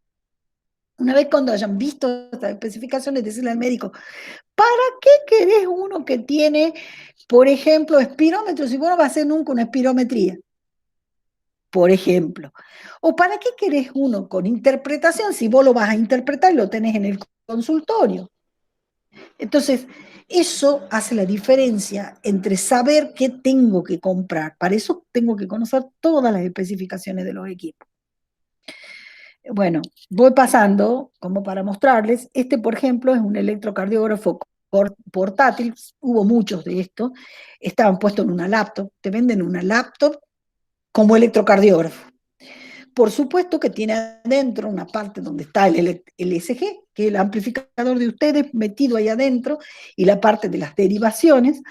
Una vez cuando hayan visto estas especificaciones, decirle al médico, ¿para qué querés uno que tiene, por ejemplo, espirómetro si vos no vas a hacer nunca una espirometría? Por ejemplo. ¿O para qué querés uno con interpretación si vos lo vas a interpretar y lo tenés en el consultorio? Entonces, eso hace la diferencia entre saber qué tengo que comprar. Para eso tengo que conocer todas las especificaciones de los equipos. Bueno, voy pasando como para mostrarles. Este, por ejemplo, es un electrocardiógrafo portátil. Hubo muchos de estos. Estaban puestos en una laptop. Te venden una laptop como electrocardiógrafo. Por supuesto que tiene adentro una parte donde está el ECG, que es el amplificador de ustedes metido ahí adentro, y la parte de las derivaciones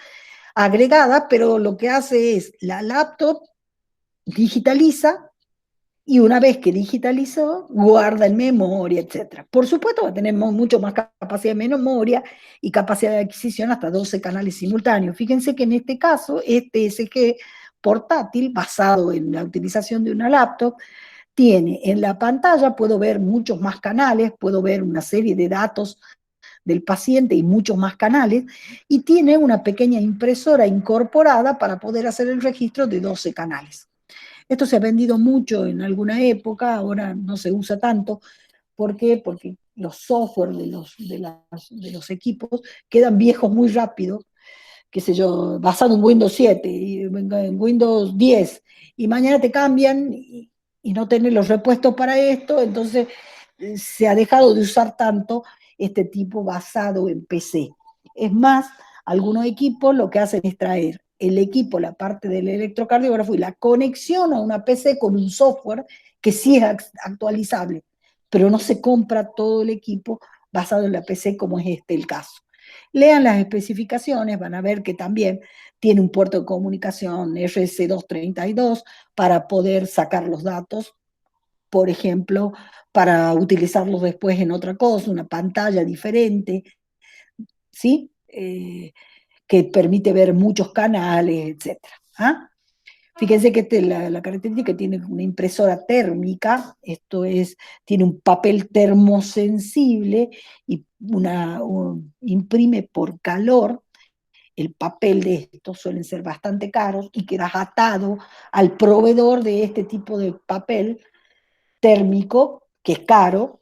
agregada, pero lo que hace es la laptop digitaliza y una vez que digitalizó, guarda en memoria, etc. Por supuesto va a tener mucho más capacidad de memoria y capacidad de adquisición hasta 12 canales simultáneos. Fíjense que en este caso, este ECG portátil, basado en la utilización de una laptop, tiene en la pantalla, puedo ver muchos más canales, puedo ver una serie de datos del paciente y muchos más canales, y tiene una pequeña impresora incorporada para poder hacer el registro de 12 canales. Esto se ha vendido mucho en alguna época, ahora no se usa tanto. ¿Por qué? Porque los software de los equipos quedan viejos muy rápido, qué sé yo, basado en Windows 7, en Windows 10, y mañana te cambian y no tenés los repuestos para esto, entonces se ha dejado de usar tanto este tipo basado en PC. Es más, algunos equipos lo que hacen es traer el equipo, la parte del electrocardiógrafo y la conexión a una PC con un software que sí es actualizable, pero no se compra todo el equipo basado en la PC como es este el caso. Lean las especificaciones, van a ver que también tiene un puerto de comunicación RC232 para poder sacar los datos, por ejemplo, para utilizarlos después en otra cosa, una pantalla diferente, ¿sí? Que permite ver muchos canales, etc. ¿Ah? Fíjense que la característica que tiene una impresora térmica, esto es, tiene un papel termosensible y imprime por calor. El papel de estos suelen ser bastante caros y quedas atado al proveedor de este tipo de papel térmico, que es caro,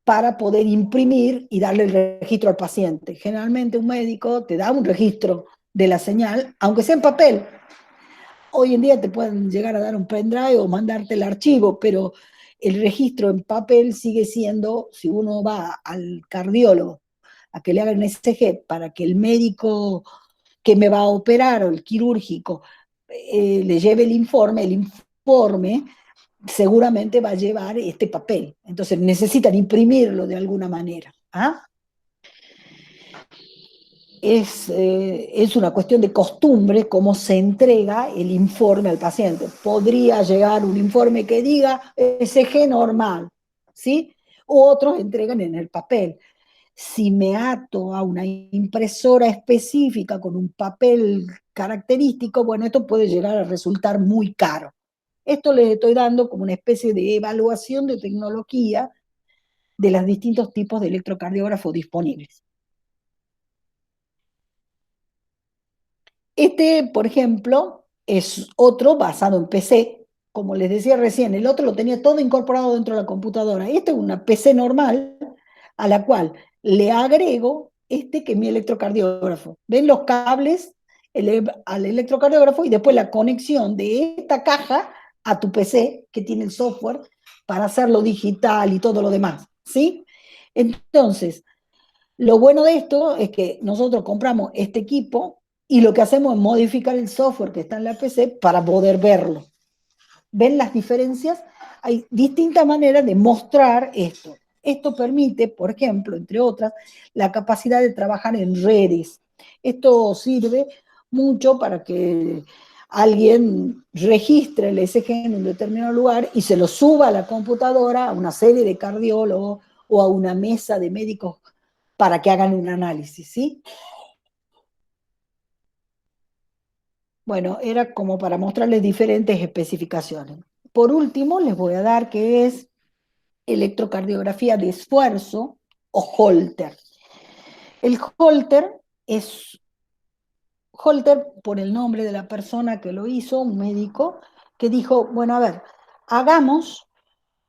para poder imprimir y darle el registro al paciente. Generalmente un médico te da un registro de la señal, aunque sea en papel. Hoy en día te pueden llegar a dar un pendrive o mandarte el archivo, pero el registro en papel sigue siendo, si uno va al cardiólogo a que le hagan un ECG para que el médico que me va a operar o el quirúrgico le lleve el informe seguramente va a llevar este papel. Entonces necesitan imprimirlo de alguna manera. ¿Ah? Es una cuestión de costumbre cómo se entrega el informe al paciente. Podría llegar un informe que diga ECG normal, ¿sí? Otros entregan en el papel. Si me ato a una impresora específica con un papel característico, bueno, esto puede llegar a resultar muy caro. Esto les estoy dando como una especie de evaluación de tecnología de los distintos tipos de electrocardiógrafos disponibles. Este, por ejemplo, es otro basado en PC. Como les decía recién, el otro lo tenía todo incorporado dentro de la computadora. Esta es una PC normal a la cual le agrego este que es mi electrocardiógrafo. ¿Ven los cables al electrocardiógrafo y después la conexión de esta caja a tu PC que tiene el software para hacerlo digital y todo lo demás? ¿Sí? Entonces, lo bueno de esto es que nosotros compramos este equipo y lo que hacemos es modificar el software que está en la PC para poder verlo. ¿Ven las diferencias? Hay distintas maneras de mostrar esto. Esto permite, por ejemplo, entre otras, la capacidad de trabajar en redes. Esto sirve mucho para que alguien registre el ECG en un determinado lugar y se lo suba a la computadora, a una serie de cardiólogos o a una mesa de médicos para que hagan un análisis, ¿sí? Bueno, era como para mostrarles diferentes especificaciones. Por último, les voy a dar que es electrocardiografía de esfuerzo o Holter. El Holter es Holter por el nombre de la persona que lo hizo, un médico, que dijo, bueno, a ver, hagamos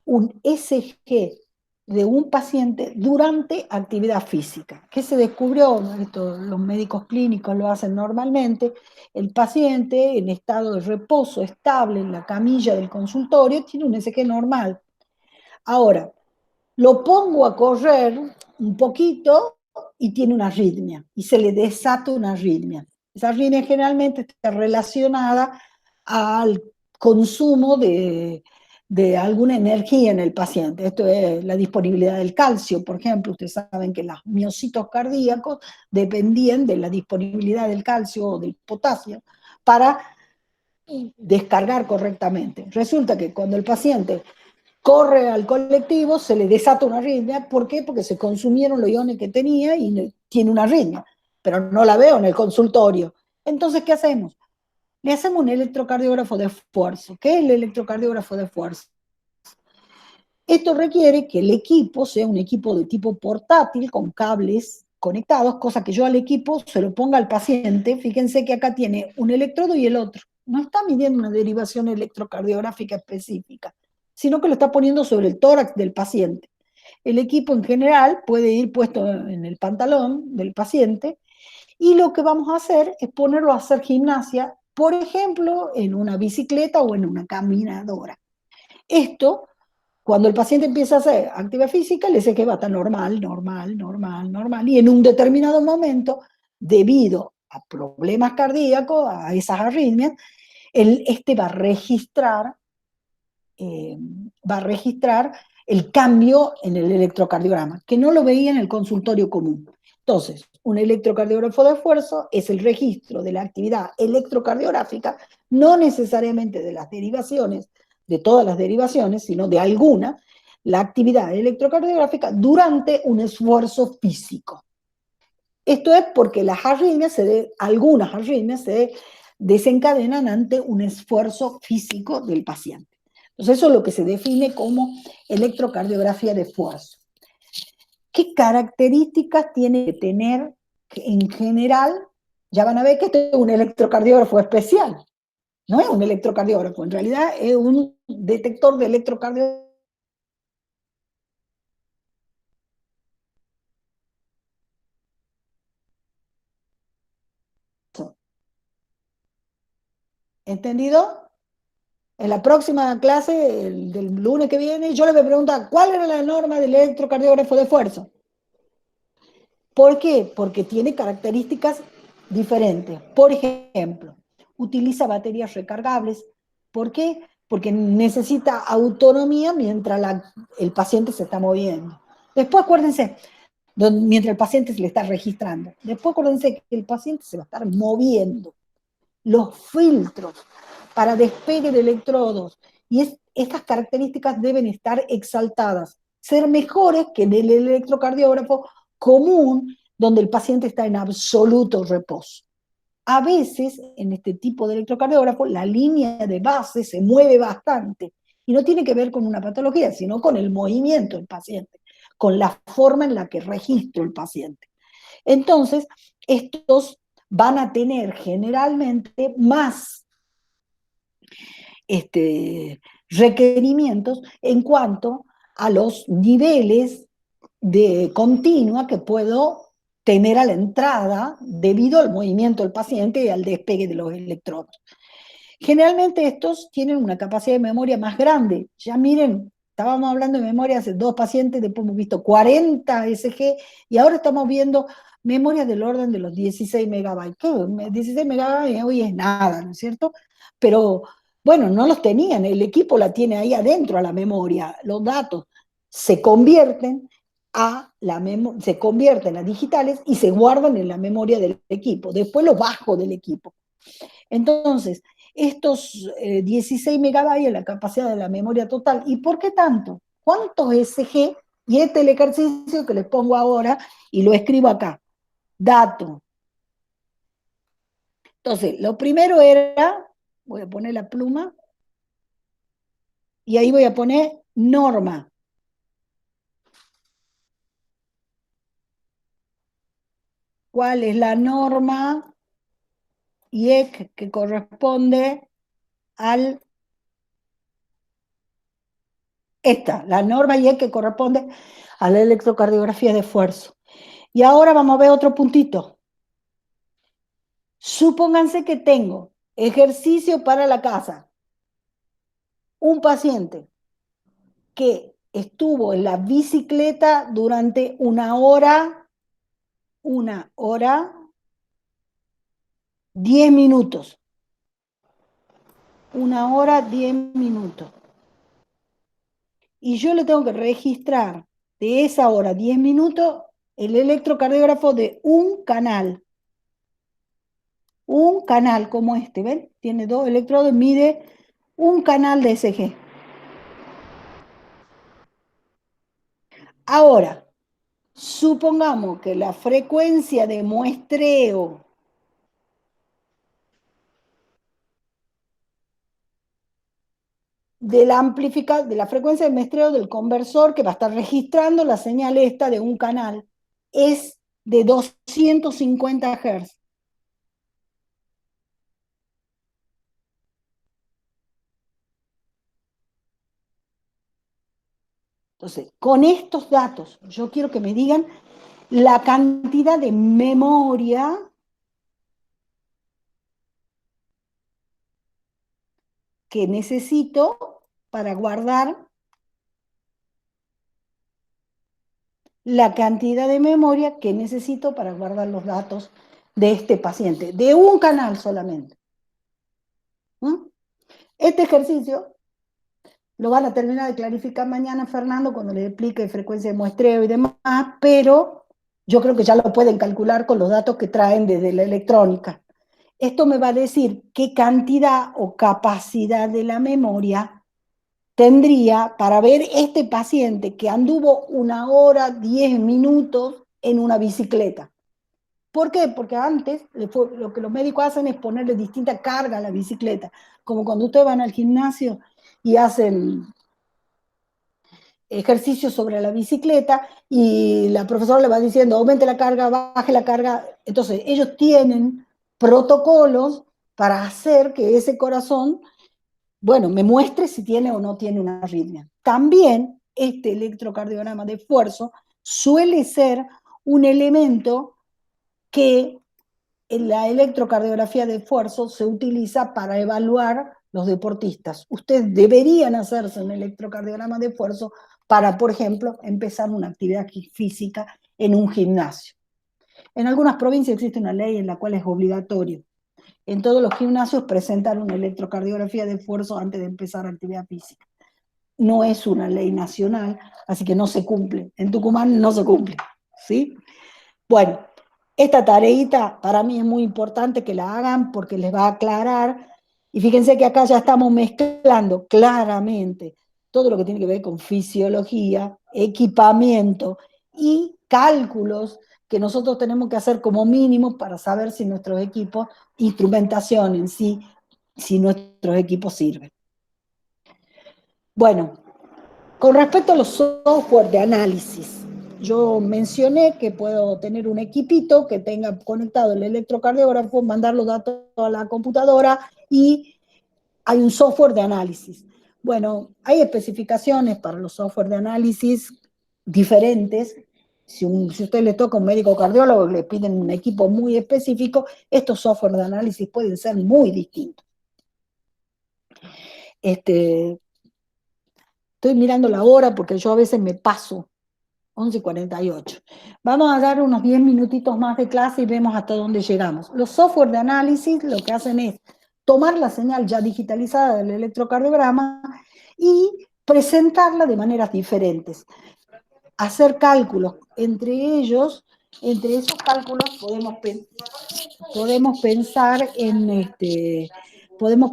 un ECG de un paciente durante actividad física. ¿Qué se descubrió? Esto los médicos clínicos lo hacen normalmente. El paciente en estado de reposo estable en la camilla del consultorio tiene un ECG normal. Ahora, lo pongo a correr un poquito y tiene una arritmia, y se le desata una arritmia. Esa arritmia generalmente está relacionada al consumo de alguna energía en el paciente. Esto es la disponibilidad del calcio, por ejemplo. Ustedes saben que los miocitos cardíacos dependían de la disponibilidad del calcio o del potasio para descargar correctamente. Resulta que cuando el paciente corre al colectivo, se le desata una arritmia. ¿Por qué? Porque se consumieron los iones que tenía y tiene una arritmia, pero no la veo en el consultorio. Entonces, ¿qué hacemos? Le hacemos un electrocardiógrafo de esfuerzo. ¿Qué es el electrocardiógrafo de esfuerzo? Esto requiere que el equipo sea un equipo de tipo portátil con cables conectados, cosa que yo al equipo se lo ponga al paciente. Fíjense que acá tiene un electrodo y el otro. No está midiendo una derivación electrocardiográfica específica, sino que lo está poniendo sobre el tórax del paciente. El equipo en general puede ir puesto en el pantalón del paciente y lo que vamos a hacer es ponerlo a hacer gimnasia, por ejemplo, en una bicicleta o en una caminadora. Esto, cuando el paciente empieza a hacer actividad física, le dice que va a estar normal, normal, normal, normal, y en un determinado momento, debido a problemas cardíacos, a esas arritmias, este va a registrar el cambio en el electrocardiograma, que no lo veía en el consultorio común. Entonces, un electrocardiógrafo de esfuerzo es el registro de la actividad electrocardiográfica, no necesariamente de las derivaciones, de todas las derivaciones, sino de alguna, la actividad electrocardiográfica durante un esfuerzo físico. Esto es porque algunas arritmias se desencadenan ante un esfuerzo físico del paciente. Entonces eso es lo que se define como electrocardiografía de esfuerzo. ¿Qué características tiene que tener en general? Ya van a ver que este es un electrocardiógrafo especial. No es un electrocardiógrafo, en realidad es un detector de electrocardiografía. ¿Entendido? En la próxima clase, del lunes que viene, yo le voy a preguntar, ¿cuál era la norma del electrocardiógrafo de esfuerzo? ¿Por qué? Porque tiene características diferentes. Por ejemplo, utiliza baterías recargables. ¿Por qué? Porque necesita autonomía mientras el paciente se está moviendo. Después, acuérdense, mientras el paciente se le está registrando. Después, acuérdense que el paciente se va a estar moviendo. Los filtros para despegue de electrodos y estas características deben estar exaltadas, ser mejores que en el electrocardiógrafo común, donde el paciente está en absoluto reposo. a veces en este tipo de electrocardiógrafo la línea de base se mueve bastante y no tiene que ver con una patología, sino con el movimiento del paciente, con la forma en la que registro el paciente. Entonces, estos van a tener generalmente más requerimientos en cuanto a los niveles de continua que puedo tener a la entrada debido al movimiento del paciente y al despegue de los electrodos. Generalmente estos tienen una capacidad de memoria más grande. Ya miren, estábamos hablando de memoria hace 2 pacientes, después hemos visto 40 SG y ahora estamos viendo memorias del orden de los 16 megabytes. ¿Qué? 16 megabytes hoy es nada, ¿no es cierto? Pero bueno, no los tenían, el equipo la tiene ahí adentro a la memoria, los datos se convierten se convierten a digitales y se guardan en la memoria del equipo, después los bajo del equipo. Entonces, estos 16 megabytes es la capacidad de la memoria total. ¿Y por qué tanto? ¿Cuántos SG? Y este es el ejercicio que les pongo ahora y lo escribo acá. Dato. Entonces, lo primero era, voy a poner la pluma, y ahí voy a poner norma. ¿Cuál es la norma IEC que corresponde al... la norma IEC que corresponde a la electrocardiografía de esfuerzo. Y ahora vamos a ver otro puntito. Supónganse que tengo ejercicio para la casa. Un paciente que estuvo en la bicicleta durante 10 minutos. 10 minutos. Y yo le tengo que registrar de esa hora 10 minutos el electrocardiógrafo de un canal. Un canal como este, ¿ven? Tiene 2 electrodos, mide un canal de SG. Ahora, supongamos que la frecuencia de muestreo de la frecuencia de muestreo del conversor que va a estar registrando la señal esta de un canal es de 250 Hz. Entonces, con estos datos, yo quiero que me digan la cantidad de memoria que necesito para guardar la cantidad de memoria que necesito para guardar los datos de este paciente, de un canal solamente. Este ejercicio lo van a terminar de clarificar mañana, Fernando, cuando les explique frecuencia de muestreo y demás, pero yo creo que ya lo pueden calcular con los datos que traen desde la electrónica. Esto me va a decir qué cantidad o capacidad de la memoria tendría para ver este paciente que anduvo 10 minutos en una bicicleta. ¿Por qué? Porque antes lo que los médicos hacen es ponerle distinta carga a la bicicleta, como cuando ustedes van al gimnasio y hacen ejercicios sobre la bicicleta y la profesora le va diciendo aumente la carga, baje la carga. Entonces ellos tienen protocolos para hacer que ese corazón, bueno, me muestre si tiene o no tiene una arritmia. También este electrocardiograma de esfuerzo suele ser un elemento que en la electrocardiografía de esfuerzo se utiliza para evaluar los deportistas. Ustedes deberían hacerse un electrocardiograma de esfuerzo para, por ejemplo, empezar una actividad física en un gimnasio. En algunas provincias existe una ley en la cual es obligatorio. En todos los gimnasios presentan una electrocardiografía de esfuerzo antes de empezar actividad física. No es una ley nacional, así que no se cumple. En Tucumán no se cumple, ¿sí? Bueno, esta tareita para mí es muy importante que la hagan porque les va a aclarar. Y fíjense que acá ya estamos mezclando claramente todo lo que tiene que ver con fisiología, equipamiento y cálculos que nosotros tenemos que hacer como mínimo para saber si nuestros equipos, instrumentación en sí, si nuestros equipos sirven. Bueno, con respecto a los software de análisis, yo mencioné que puedo tener un equipito que tenga conectado el electrocardiógrafo, mandar los datos a la computadora y hay un software de análisis. Bueno, hay especificaciones para los software de análisis diferentes. Si a usted le toca un médico cardiólogo y le piden un equipo muy específico, estos software de análisis pueden ser muy distintos. Estoy mirando la hora porque yo a veces me paso, 11:48. Vamos a dar unos 10 minutitos más de clase y vemos hasta dónde llegamos. Los software de análisis lo que hacen es tomar la señal ya digitalizada del electrocardiograma y presentarla de maneras diferentes. Hacer cálculos. Entre esos cálculos podemos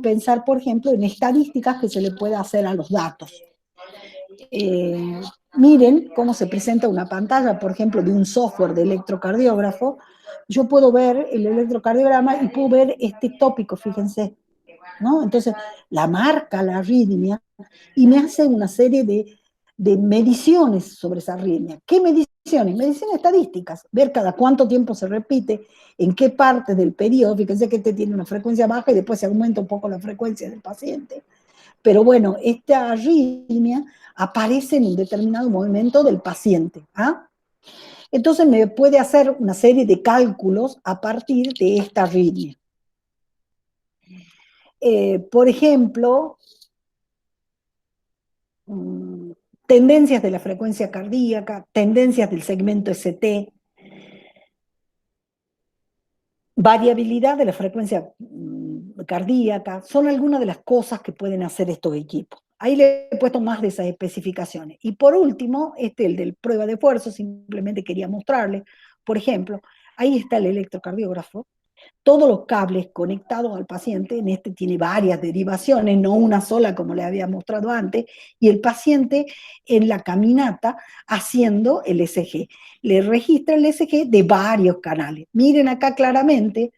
pensar por ejemplo, en estadísticas que se le puede hacer a los datos. Miren cómo se presenta una pantalla, por ejemplo, de un software de electrocardiógrafo. Yo puedo ver el electrocardiograma y puedo ver este tópico, fíjense, ¿no? Entonces, la marca, la arritmia, y me hace una serie de mediciones sobre esa arritmia. ¿Qué mediciones? Mediciones estadísticas, ver cada cuánto tiempo se repite, en qué parte del periodo. Fíjense que este tiene una frecuencia baja y después se aumenta un poco la frecuencia del paciente. Pero bueno, esta arritmia aparece en un determinado momento del paciente. ¿Ah? Entonces me puede hacer una serie de cálculos a partir de esta arritmia. Por ejemplo, tendencias de la frecuencia cardíaca, tendencias del segmento ST, variabilidad de la frecuencia cardíaca, son algunas de las cosas que pueden hacer estos equipos. Ahí le he puesto más de esas especificaciones. Y por último, el del prueba de esfuerzo, simplemente quería mostrarle, por ejemplo, ahí está el electrocardiógrafo, todos los cables conectados al paciente, en este tiene varias derivaciones, no una sola como le había mostrado antes, y el paciente en la caminata haciendo el ECG. Le registra el ECG de varios canales. Miren acá claramente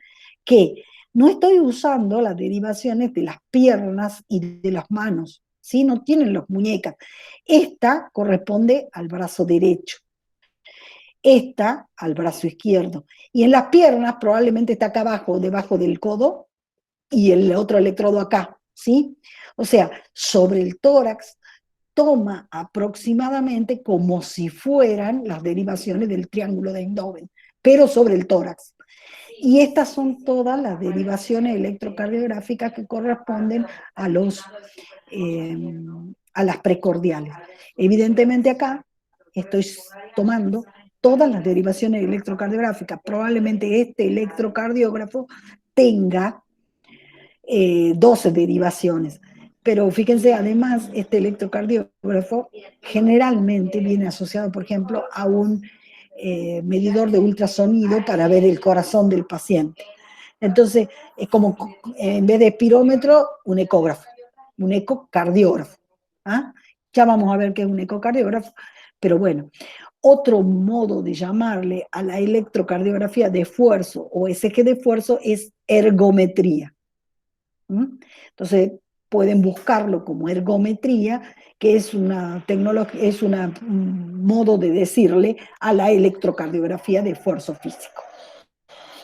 que no estoy usando las derivaciones de las piernas y de las manos, ¿sí? No tienen las muñecas. Esta corresponde al brazo derecho. Esta al brazo izquierdo. Y en las piernas probablemente está acá abajo, debajo del codo, y el otro electrodo acá, ¿sí? O sea, sobre el tórax toma aproximadamente como si fueran las derivaciones del triángulo de Eindhoven, pero sobre el tórax. Y estas son todas las derivaciones electrocardiográficas que corresponden a las precordiales. Evidentemente acá estoy tomando todas las derivaciones electrocardiográficas. Probablemente este electrocardiógrafo tenga 12 derivaciones. Pero fíjense, además, este electrocardiógrafo generalmente viene asociado, por ejemplo, a un medidor de ultrasonido para ver el corazón del paciente. Entonces, es como, en vez de espirómetro, un ecógrafo, un ecocardiógrafo. ¿Ah? Ya vamos a ver qué es un ecocardiógrafo, pero bueno. Otro modo de llamarle a la electrocardiografía de esfuerzo o ECG de esfuerzo es ergometría. Entonces, pueden buscarlo como ergometría, que es una tecnología, es un modo de decirle a la electrocardiografía de esfuerzo físico.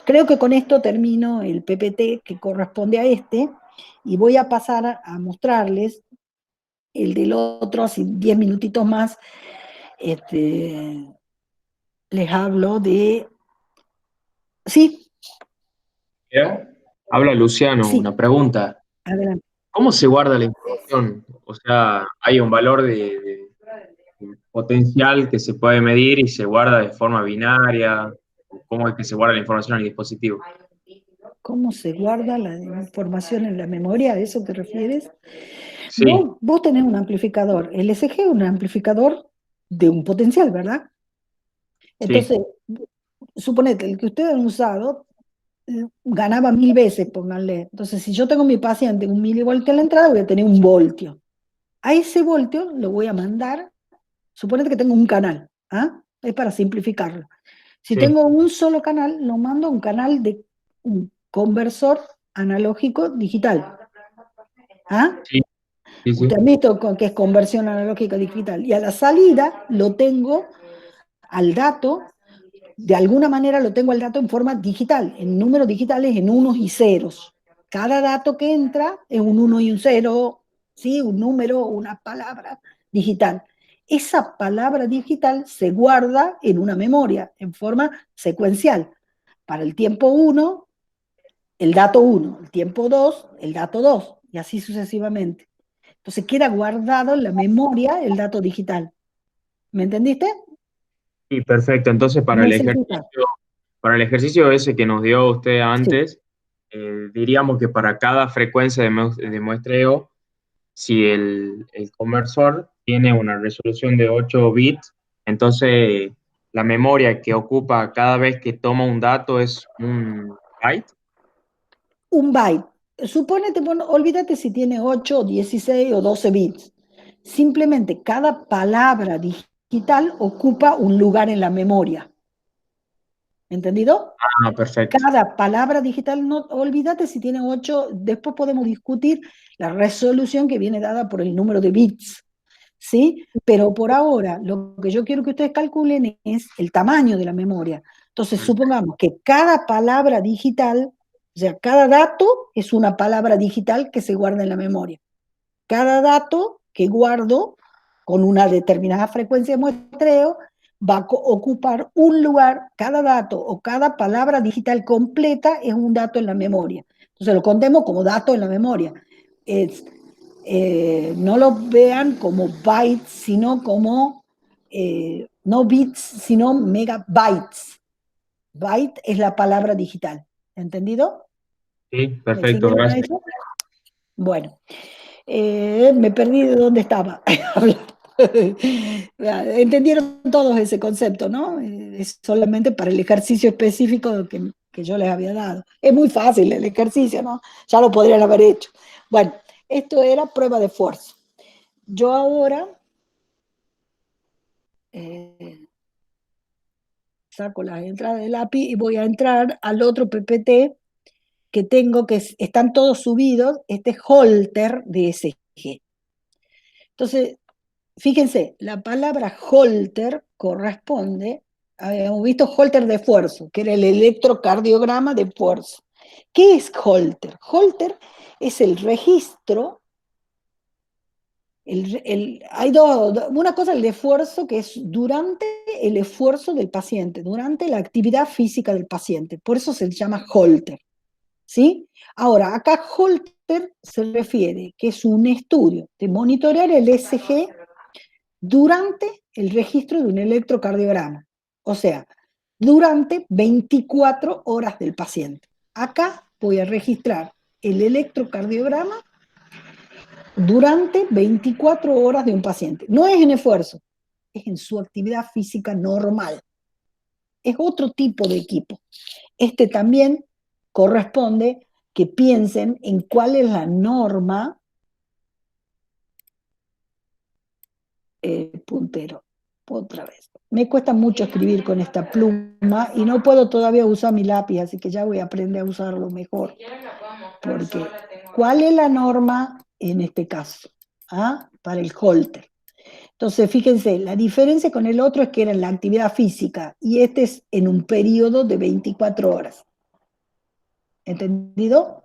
Creo que con esto termino el PPT que corresponde a y voy a pasar a mostrarles el del otro, así 10 minutitos más. Les hablo de... ¿Sí? Habla Luciano, Sí. Una pregunta. Adelante. ¿Cómo se guarda la información? O sea, hay un valor de potencial que se puede medir y se guarda de forma binaria. ¿Cómo es que se guarda la información en el dispositivo? ¿Cómo se guarda la información en la memoria? ¿A eso te refieres? Sí. Vos tenés un amplificador. El ECG es un amplificador de un potencial, ¿verdad? Entonces, suponete, el que ustedes han usado ganaba 1000 veces, pónganle. Entonces, si yo tengo mi paciente un milivoltio en la entrada, voy a tener un voltio. A ese voltio lo voy a mandar, suponete que tengo un canal, ¿ah? Es para simplificarlo. Si Sí, tengo un solo canal, lo mando a un canal de un conversor analógico digital. ¿Ah? sí, sí, Usted sí. ha visto que es conversión analógica digital. Y a la salida lo tengo al dato, de alguna manera lo tengo al dato en forma digital, en números digitales, en unos y ceros. Cada dato que entra es un 1 y un 0, ¿sí? Un número, una palabra digital. Esa palabra digital se guarda en una memoria en forma secuencial. Para el tiempo 1, el dato 1, el tiempo 2, el dato 2, y así sucesivamente. Entonces queda guardado en la memoria el dato digital. ¿Me entendiste? Sí, perfecto. Entonces, Necesita. para el ejercicio ese que nos dio usted Sí. antes, diríamos que para cada frecuencia de muestreo, si el conversor tiene una resolución de 8 bits, entonces la memoria que ocupa cada vez que toma un dato es un byte. Un byte. Supónete, bueno, olvídate si tiene 8, 16 o 12 bits. Simplemente cada palabra digital ocupa un lugar en la memoria. ¿Entendido? Ah, perfecto. Cada palabra digital, no, olvídate si tiene 8, después podemos discutir la resolución que viene dada por el número de bits, ¿sí? Pero por ahora, lo que yo quiero que ustedes calculen es el tamaño de la memoria. Entonces, supongamos que cada palabra digital, o sea, cada dato es una palabra digital que se guarda en la memoria. Cada dato que guardo con una determinada frecuencia de muestreo va a ocupar un lugar, cada dato o cada palabra digital completa es un dato en la memoria. Entonces lo contemos como dato en la memoria. Es, no lo vean como bytes, sino como, no bits, sino megabytes. Byte es la palabra digital. ¿Entendido? Sí, ¿Me perfecto, siguieron a gracias. eso? Bueno. Me perdí de dónde estaba. Entendieron todos ese concepto, ¿no? Es solamente para el ejercicio específico que yo les había dado. Es muy fácil el ejercicio, ¿no? Ya lo podrían haber hecho. Bueno, esto era prueba de esfuerzo. Yo ahora saco las entradas del API y voy a entrar al otro PPT que tengo, que están todos subidos, este es Holter de SG. Entonces, fíjense, la palabra Holter corresponde, habíamos visto Holter de esfuerzo, que era el electrocardiograma de esfuerzo. ¿Qué es Holter? Holter es el registro, hay una cosa el esfuerzo que es durante el esfuerzo del paciente, durante la actividad física del paciente, por eso se llama Holter, ¿sí? Ahora, acá Holter se refiere que es un estudio de monitorear el ECG durante el registro de un electrocardiograma, o sea, durante 24 horas del paciente. Acá voy a registrar el electrocardiograma durante 24 horas de un paciente. No es en esfuerzo, es en su actividad física normal. Es otro tipo de equipo. Este también corresponde que piensen en cuál es la norma puntero. Otra vez. Me cuesta mucho escribir con esta pluma y no puedo todavía usar mi lápiz, así que ya voy a aprender a usarlo mejor. Porque, ¿cuál es la norma en este caso? ¿Ah? Para el Holter. Entonces, fíjense, la diferencia con el otro es que era en la actividad física y este es en un periodo de 24 horas. ¿Entendido?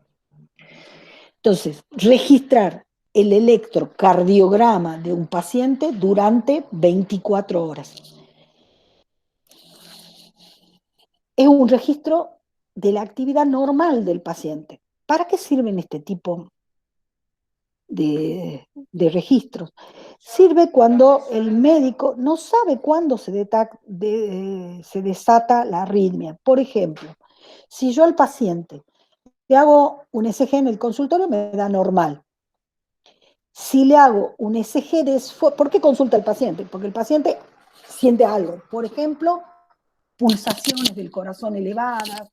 Entonces, registrar el electrocardiograma de un paciente durante 24 horas. Es un registro de la actividad normal del paciente. ¿Para qué sirven este tipo de registros? Sirve cuando el médico no sabe cuándo se desata la arritmia. Por ejemplo, si yo al paciente le hago un ECG en el consultorio, me da normal. Si le hago un ECG de esfuerzo, ¿por qué consulta el paciente? Porque el paciente siente algo. Por ejemplo, pulsaciones del corazón elevadas.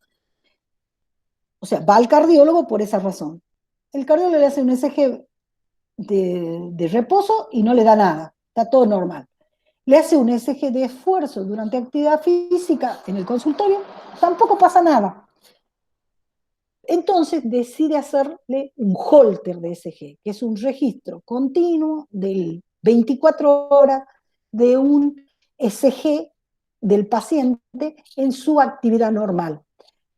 O sea, va al cardiólogo por esa razón. El cardiólogo le hace un ECG de reposo y no le da nada. Está todo normal. le hace un ECG de esfuerzo durante actividad física en el consultorio, tampoco pasa nada. Entonces decide hacerle un Holter de ECG, que es un registro continuo de 24 horas de un ECG del paciente en su actividad normal.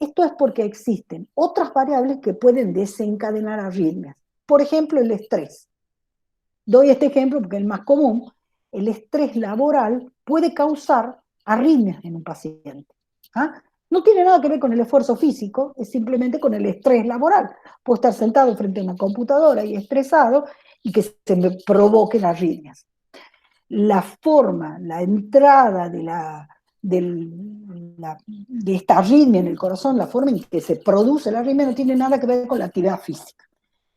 Esto es porque existen otras variables que pueden desencadenar arritmias. Por ejemplo, el estrés. Doy este ejemplo porque es el más común. El estrés laboral puede causar arritmias en un paciente. ¿Ah? No tiene nada que ver con el esfuerzo físico, es simplemente con el estrés laboral. Puedo estar sentado frente a una computadora y estresado y que se me provoquen arritmias. La forma, la entrada de esta arritmia en el corazón, la forma en que se produce la arritmia no tiene nada que ver con la actividad física.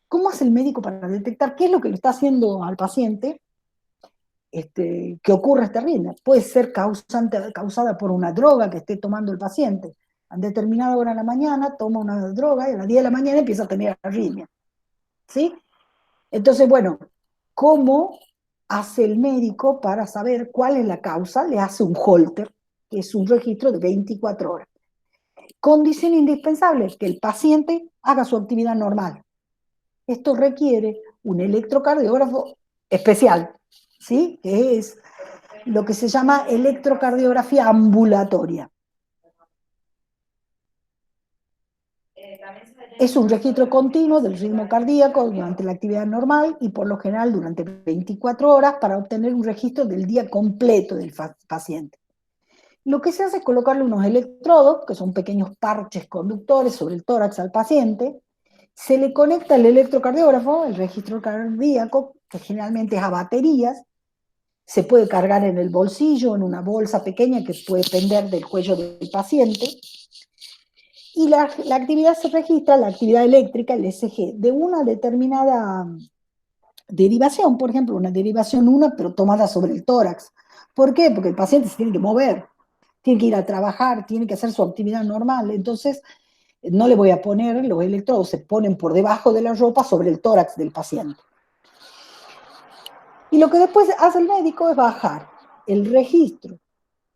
¿Cómo hace el médico para detectar qué es lo que le está haciendo al paciente que ocurra esta arritmia? Puede ser causada por una droga que esté tomando el paciente. A determinada hora de la mañana toma una droga y a las 10 de la mañana empieza a tener arritmia. ¿Sí? Entonces, bueno, ¿cómo hace el médico para saber cuál es la causa? Le hace un Holter, que es un registro de 24 horas. Condición indispensable es que el paciente haga su actividad normal. Esto requiere un electrocardiógrafo especial, ¿sí? Que es lo que se llama electrocardiografía ambulatoria. Es un registro continuo del ritmo cardíaco durante la actividad normal y por lo general durante 24 horas para obtener un registro del día completo del paciente. Lo que se hace es colocarle unos electrodos, que son pequeños parches conductores sobre el tórax al paciente, se le conecta el electrocardiógrafo, el registro cardíaco, que generalmente es a baterías, se puede cargar en el bolsillo, en una bolsa pequeña que puede pender del cuello del paciente, y la actividad se registra, la actividad eléctrica, el ECG, de una determinada derivación, por ejemplo, una derivación 1, pero tomada sobre el tórax. ¿Por qué? Porque el paciente se tiene que mover, tiene que ir a trabajar, tiene que hacer su actividad normal, entonces no le voy a poner, los electrodos se ponen por debajo de la ropa sobre el tórax del paciente. Y lo que después hace el médico es bajar el registro,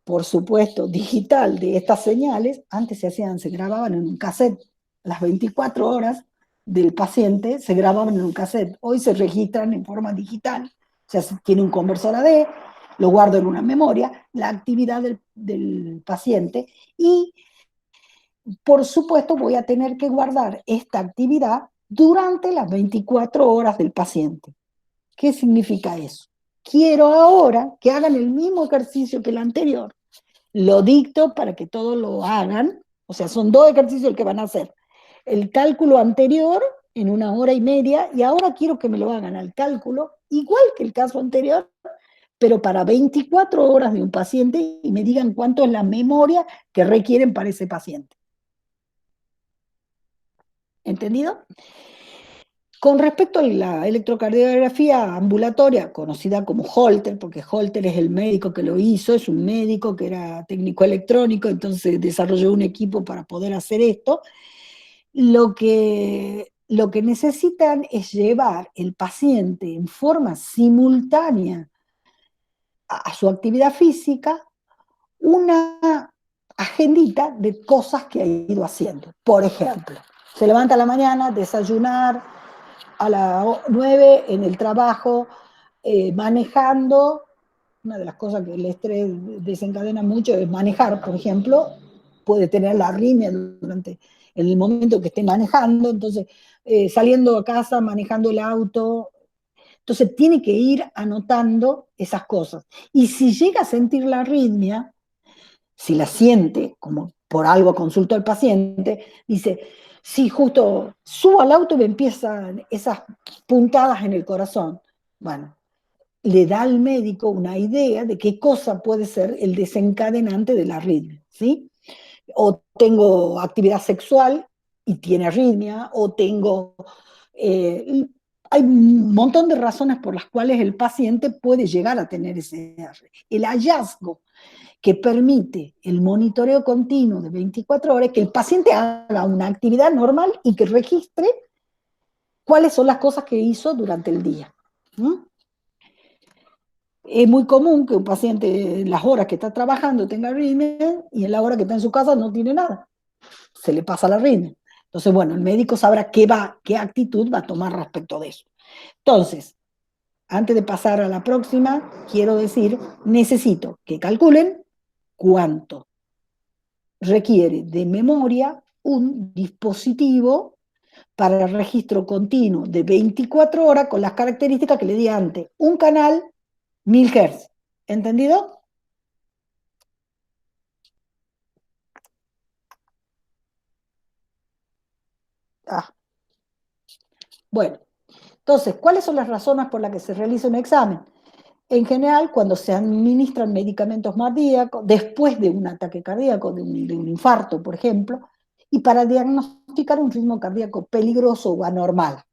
por supuesto, digital de estas señales. Antes se grababan en un cassette, las 24 horas del paciente se grababan en un cassette. Hoy se registran en forma digital, o sea, tiene un conversor AD, lo guardo en una memoria, la actividad del paciente, y por supuesto voy a tener que guardar esta actividad durante las 24 horas del paciente. ¿Qué significa eso? Quiero ahora que hagan el mismo ejercicio que el anterior. Lo dicto para que todos lo hagan, o sea, son 2 ejercicios el que van a hacer. El cálculo anterior en 1 hora y media, y ahora quiero que me lo hagan al cálculo, igual que el caso anterior, pero para 24 horas de un paciente y me digan cuánto es la memoria que requieren para ese paciente. ¿Entendido? Con respecto a la electrocardiografía ambulatoria, conocida como Holter, porque Holter es el médico que lo hizo, es un médico que era técnico electrónico, entonces desarrolló un equipo para poder hacer esto. Lo que necesitan es llevar el paciente en forma simultánea a su actividad física una agendita de cosas que ha ido haciendo. Por ejemplo, se levanta a la mañana, desayunar, a las 9 en el trabajo, manejando. Una de las cosas que el estrés desencadena mucho es manejar, por ejemplo, puede tener la arritmia en el momento que esté manejando, entonces saliendo a casa, manejando el auto. Entonces tiene que ir anotando esas cosas. Y si llega a sentir la arritmia, si la siente, como por algo consultó al paciente, dice, sí, justo subo al auto y me empiezan esas puntadas en el corazón. Bueno, le da al médico una idea de qué cosa puede ser el desencadenante de la arritmia, ¿sí? O tengo actividad sexual y tiene arritmia, o tengo... hay un montón de razones por las cuales el paciente puede llegar a tener ese... El hallazgo que permite el monitoreo continuo de 24 horas, que el paciente haga una actividad normal y que registre cuáles son las cosas que hizo durante el día. Es muy común que un paciente en las horas que está trabajando tenga arritmia y en la hora que está en su casa no tiene nada. Se le pasa la arritmia. Entonces, bueno, el médico sabrá qué actitud va a tomar respecto de eso. Entonces, antes de pasar a la próxima, quiero decir, necesito que calculen cuánto requiere de memoria un dispositivo para el registro continuo de 24 horas con las características que le di antes. Un canal, 1000 Hz. ¿Entendido? Ah. Bueno, entonces, ¿cuáles son las razones por las que se realiza un examen? En general, cuando se administran medicamentos cardíacos, después de un ataque cardíaco, de un infarto, por ejemplo, y para diagnosticar un ritmo cardíaco peligroso o anormal.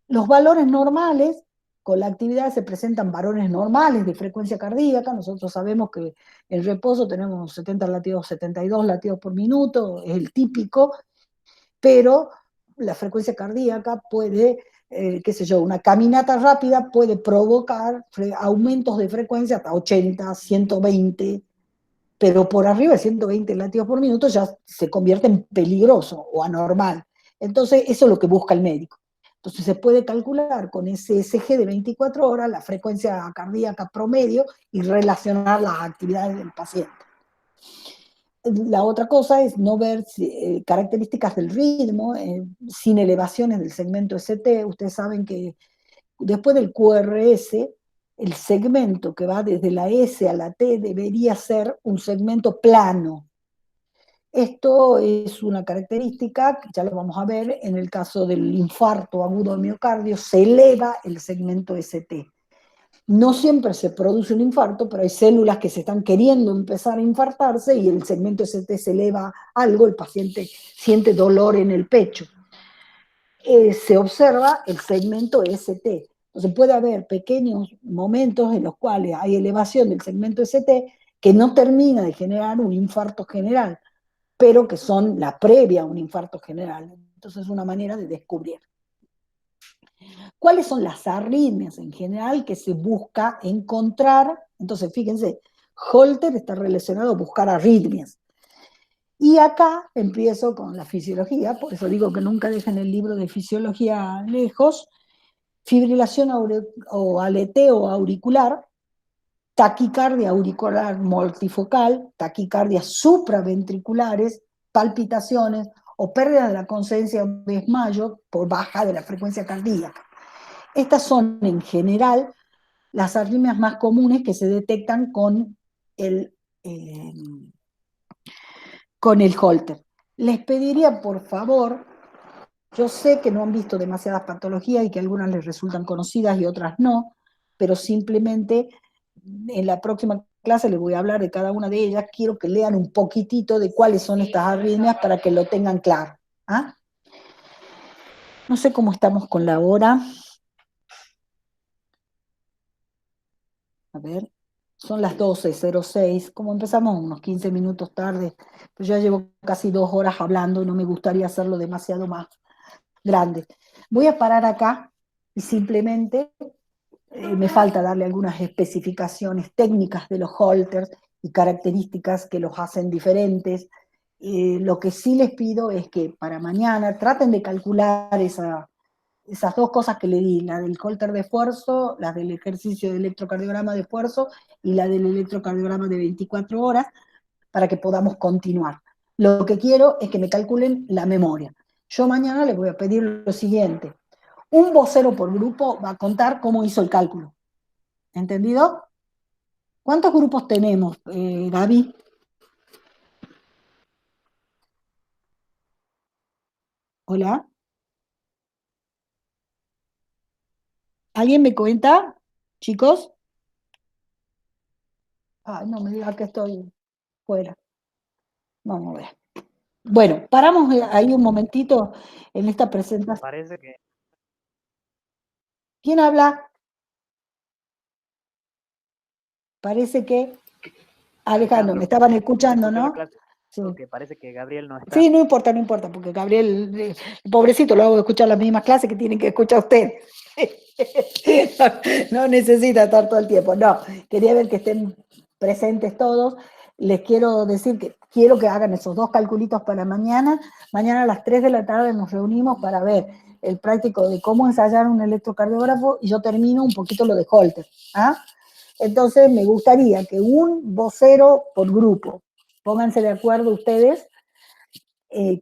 Los valores normales, con la actividad se presentan valores normales de frecuencia cardíaca. Nosotros sabemos que en reposo tenemos 70 latidos, 72 latidos por minuto, es el típico, pero la frecuencia cardíaca puede, qué sé yo, una caminata rápida puede provocar aumentos de frecuencia hasta 80, 120, pero por arriba de 120 latidos por minuto ya se convierte en peligroso o anormal. Entonces, eso es lo que busca el médico. Entonces, se puede calcular con ese ECG de 24 horas la frecuencia cardíaca promedio y relacionar las actividades del paciente. La otra cosa es no ver características del ritmo sin elevaciones del segmento ST. Ustedes saben que después del QRS, el segmento que va desde la S a la T debería ser un segmento plano. Esto es una característica, que ya lo vamos a ver, en el caso del infarto agudo de miocardio, se eleva el segmento ST. No siempre se produce un infarto, pero hay células que se están queriendo empezar a infartarse y el segmento ST se eleva algo, el paciente siente dolor en el pecho. Se observa el segmento ST. Entonces puede haber pequeños momentos en los cuales hay elevación del segmento ST que no termina de generar un infarto general, pero que son la previa a un infarto general. Entonces es una manera de descubrir. ¿Cuáles son las arritmias en general que se busca encontrar? Entonces, fíjense, Holter está relacionado a buscar arritmias. Y acá empiezo con la fisiología, por eso digo que nunca dejen el libro de fisiología lejos. Fibrilación o aleteo auricular, taquicardia auricular multifocal, taquicardias supraventriculares, palpitaciones o pérdida de la conciencia o desmayo por baja de la frecuencia cardíaca. Estas son en general las arritmias más comunes que se detectan con el Holter. Les pediría, por favor, yo sé que no han visto demasiadas patologías y que algunas les resultan conocidas y otras no, pero simplemente en la próxima clase les voy a hablar de cada una de ellas. Quiero que lean un poquitito de cuáles son estas arritmias para que lo tengan claro. ¿Ah? No sé cómo estamos con la hora. A ver, son las 12:06, como empezamos unos 15 minutos tarde, pero ya llevo casi 2 horas hablando y no me gustaría hacerlo demasiado más grande. Voy a parar acá y simplemente me falta darle algunas especificaciones técnicas de los Holters y características que los hacen diferentes. Lo que sí les pido es que para mañana traten de calcular esas dos cosas que le di, la del Holter de esfuerzo, la del ejercicio de electrocardiograma de esfuerzo y la del electrocardiograma de 24 horas, para que podamos continuar. Lo que quiero es que me calculen la memoria. Yo mañana les voy a pedir lo siguiente. Un vocero por grupo va a contar cómo hizo el cálculo. ¿Entendido? ¿Cuántos grupos tenemos, Gaby? Hola. ¿Alguien me cuenta, chicos? Ay, no me diga que estoy fuera. Vamos a ver. Bueno, paramos ahí un momentito en esta presentación. Parece que... ¿Quién habla? Parece que... Alejandro, me estaban escuchando, ¿no? Sí. porque parece que Gabriel no está. Sí, no importa, porque Gabriel, pobrecito, lo hago escuchar las mismas clases que tienen que escuchar usted. No necesita estar todo el tiempo, no. Quería ver que estén presentes todos. Les quiero decir que quiero que hagan esos 2 calculitos para mañana. Mañana a las 3 de la tarde nos reunimos para ver el práctico de cómo ensayar un electrocardiógrafo y yo termino un poquito lo de Holter. ¿Ah? Entonces me gustaría que un vocero por grupo, pónganse de acuerdo ustedes,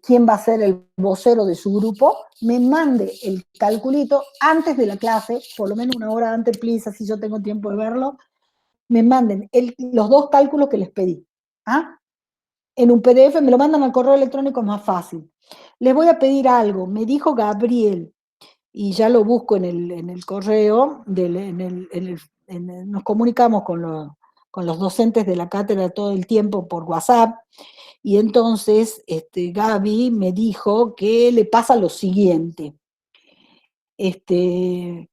quién va a ser el vocero de su grupo, me mande el calculito antes de la clase, por lo menos 1 hora antes, please, así yo tengo tiempo de verlo, me manden los 2 cálculos que les pedí. ¿Ah? En un PDF, me lo mandan al correo electrónico, es más fácil. Les voy a pedir algo, me dijo Gabriel, y ya lo busco en el correo, nos comunicamos con los docentes de la cátedra todo el tiempo por WhatsApp, y entonces Gaby me dijo que le pasa lo siguiente. Él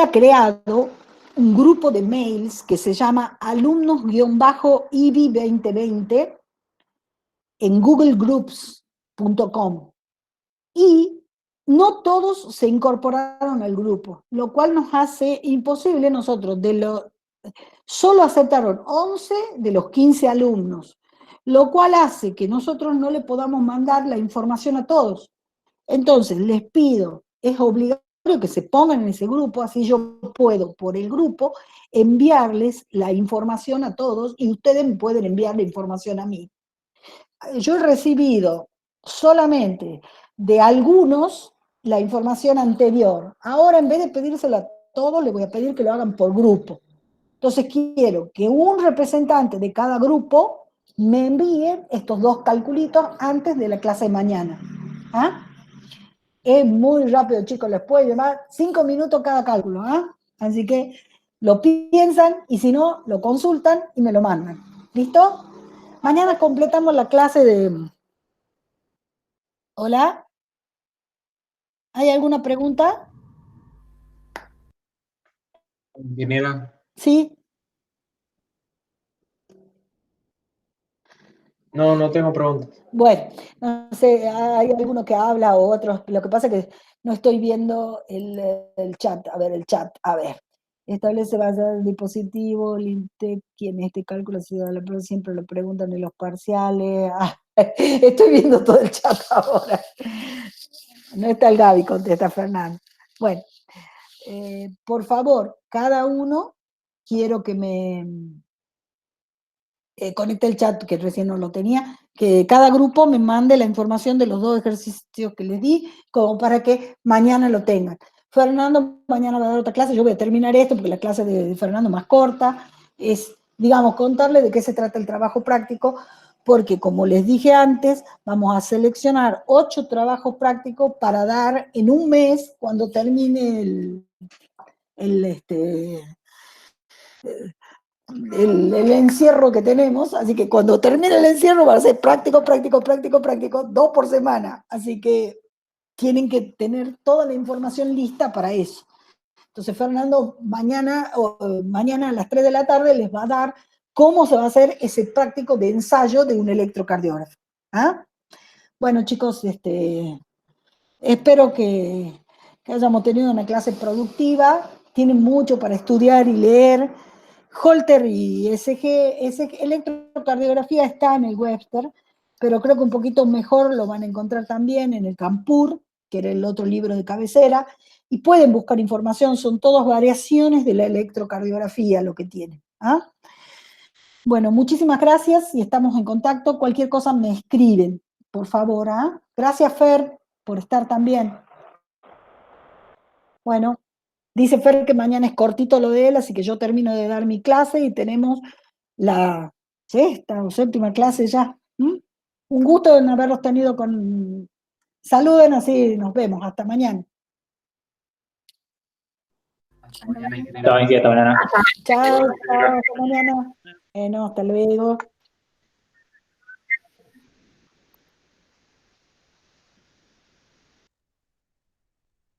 ha creado un grupo de mails que se llama alumnos-IBI 2020 en googlegroups.com. Y no todos se incorporaron al grupo, lo cual nos hace imposible nosotros, solo aceptaron 11 de los 15 alumnos, lo cual hace que nosotros no le podamos mandar la información a todos. Entonces, les pido, es obligatorio que se pongan en ese grupo, así yo puedo, por el grupo, enviarles la información a todos y ustedes me pueden enviar la información a mí. Yo he recibido solamente de algunos la información anterior. Ahora, en vez de pedírsela a todos, les voy a pedir que lo hagan por grupo. Entonces, quiero que un representante de cada grupo me envíe estos 2 calculitos antes de la clase de mañana. ¿Ah? Es muy rápido, chicos, les puede llevar 5 minutos cada cálculo. ¿Ah? Así que lo piensan y si no, lo consultan y me lo mandan. ¿Listo? Mañana completamos la clase de... ¿Hola? ¿Hay alguna pregunta? Ingeniera. Sí. No tengo preguntas. Bueno, no sé, hay alguno que habla o otros. Lo que pasa es que no estoy viendo el chat. A ver, el chat. A ver. Establece base del dispositivo, el INTEC, quien este cálculo se da la prueba, siempre lo preguntan en los parciales. Ah, estoy viendo todo el chat ahora. No está el Gaby, contesta Fernando. Bueno, por favor, cada uno, quiero que me conecte el chat, que recién no lo tenía, que cada grupo me mande la información de los 2 ejercicios que les di, como para que mañana lo tengan. Fernando mañana va a dar otra clase, yo voy a terminar esto, porque la clase de Fernando es más corta, es, digamos, contarle de qué se trata el trabajo práctico, porque como les dije antes, vamos a seleccionar 8 trabajos prácticos para dar en un mes, cuando termine el encierro que tenemos, así que cuando termine el encierro va a ser práctico, 2 por semana, así que tienen que tener toda la información lista para eso. Entonces Fernando mañana a las 3 de la tarde les va a dar cómo se va a hacer ese práctico de ensayo de un electrocardiógrafo. ¿Ah? Bueno, chicos, espero que hayamos tenido una clase productiva, tienen mucho para estudiar y leer. Holter y electrocardiografía está en el Webster, pero creo que un poquito mejor lo van a encontrar también en el Campur, que era el otro libro de cabecera, y pueden buscar información, son todas variaciones de la electrocardiografía lo que tienen. ¿Ah? Bueno, muchísimas gracias y estamos en contacto. Cualquier cosa me escriben, por favor. ¿Ah? Gracias, Fer, por estar también. Bueno. Dice Fer que mañana es cortito lo de él, así que yo termino de dar mi clase y tenemos la 6ª o 7ª clase ya. Un gusto en haberlos tenido con... Saluden, así nos vemos. Hasta mañana. Hasta mañana. Chao, hasta mañana. Bueno, hasta luego.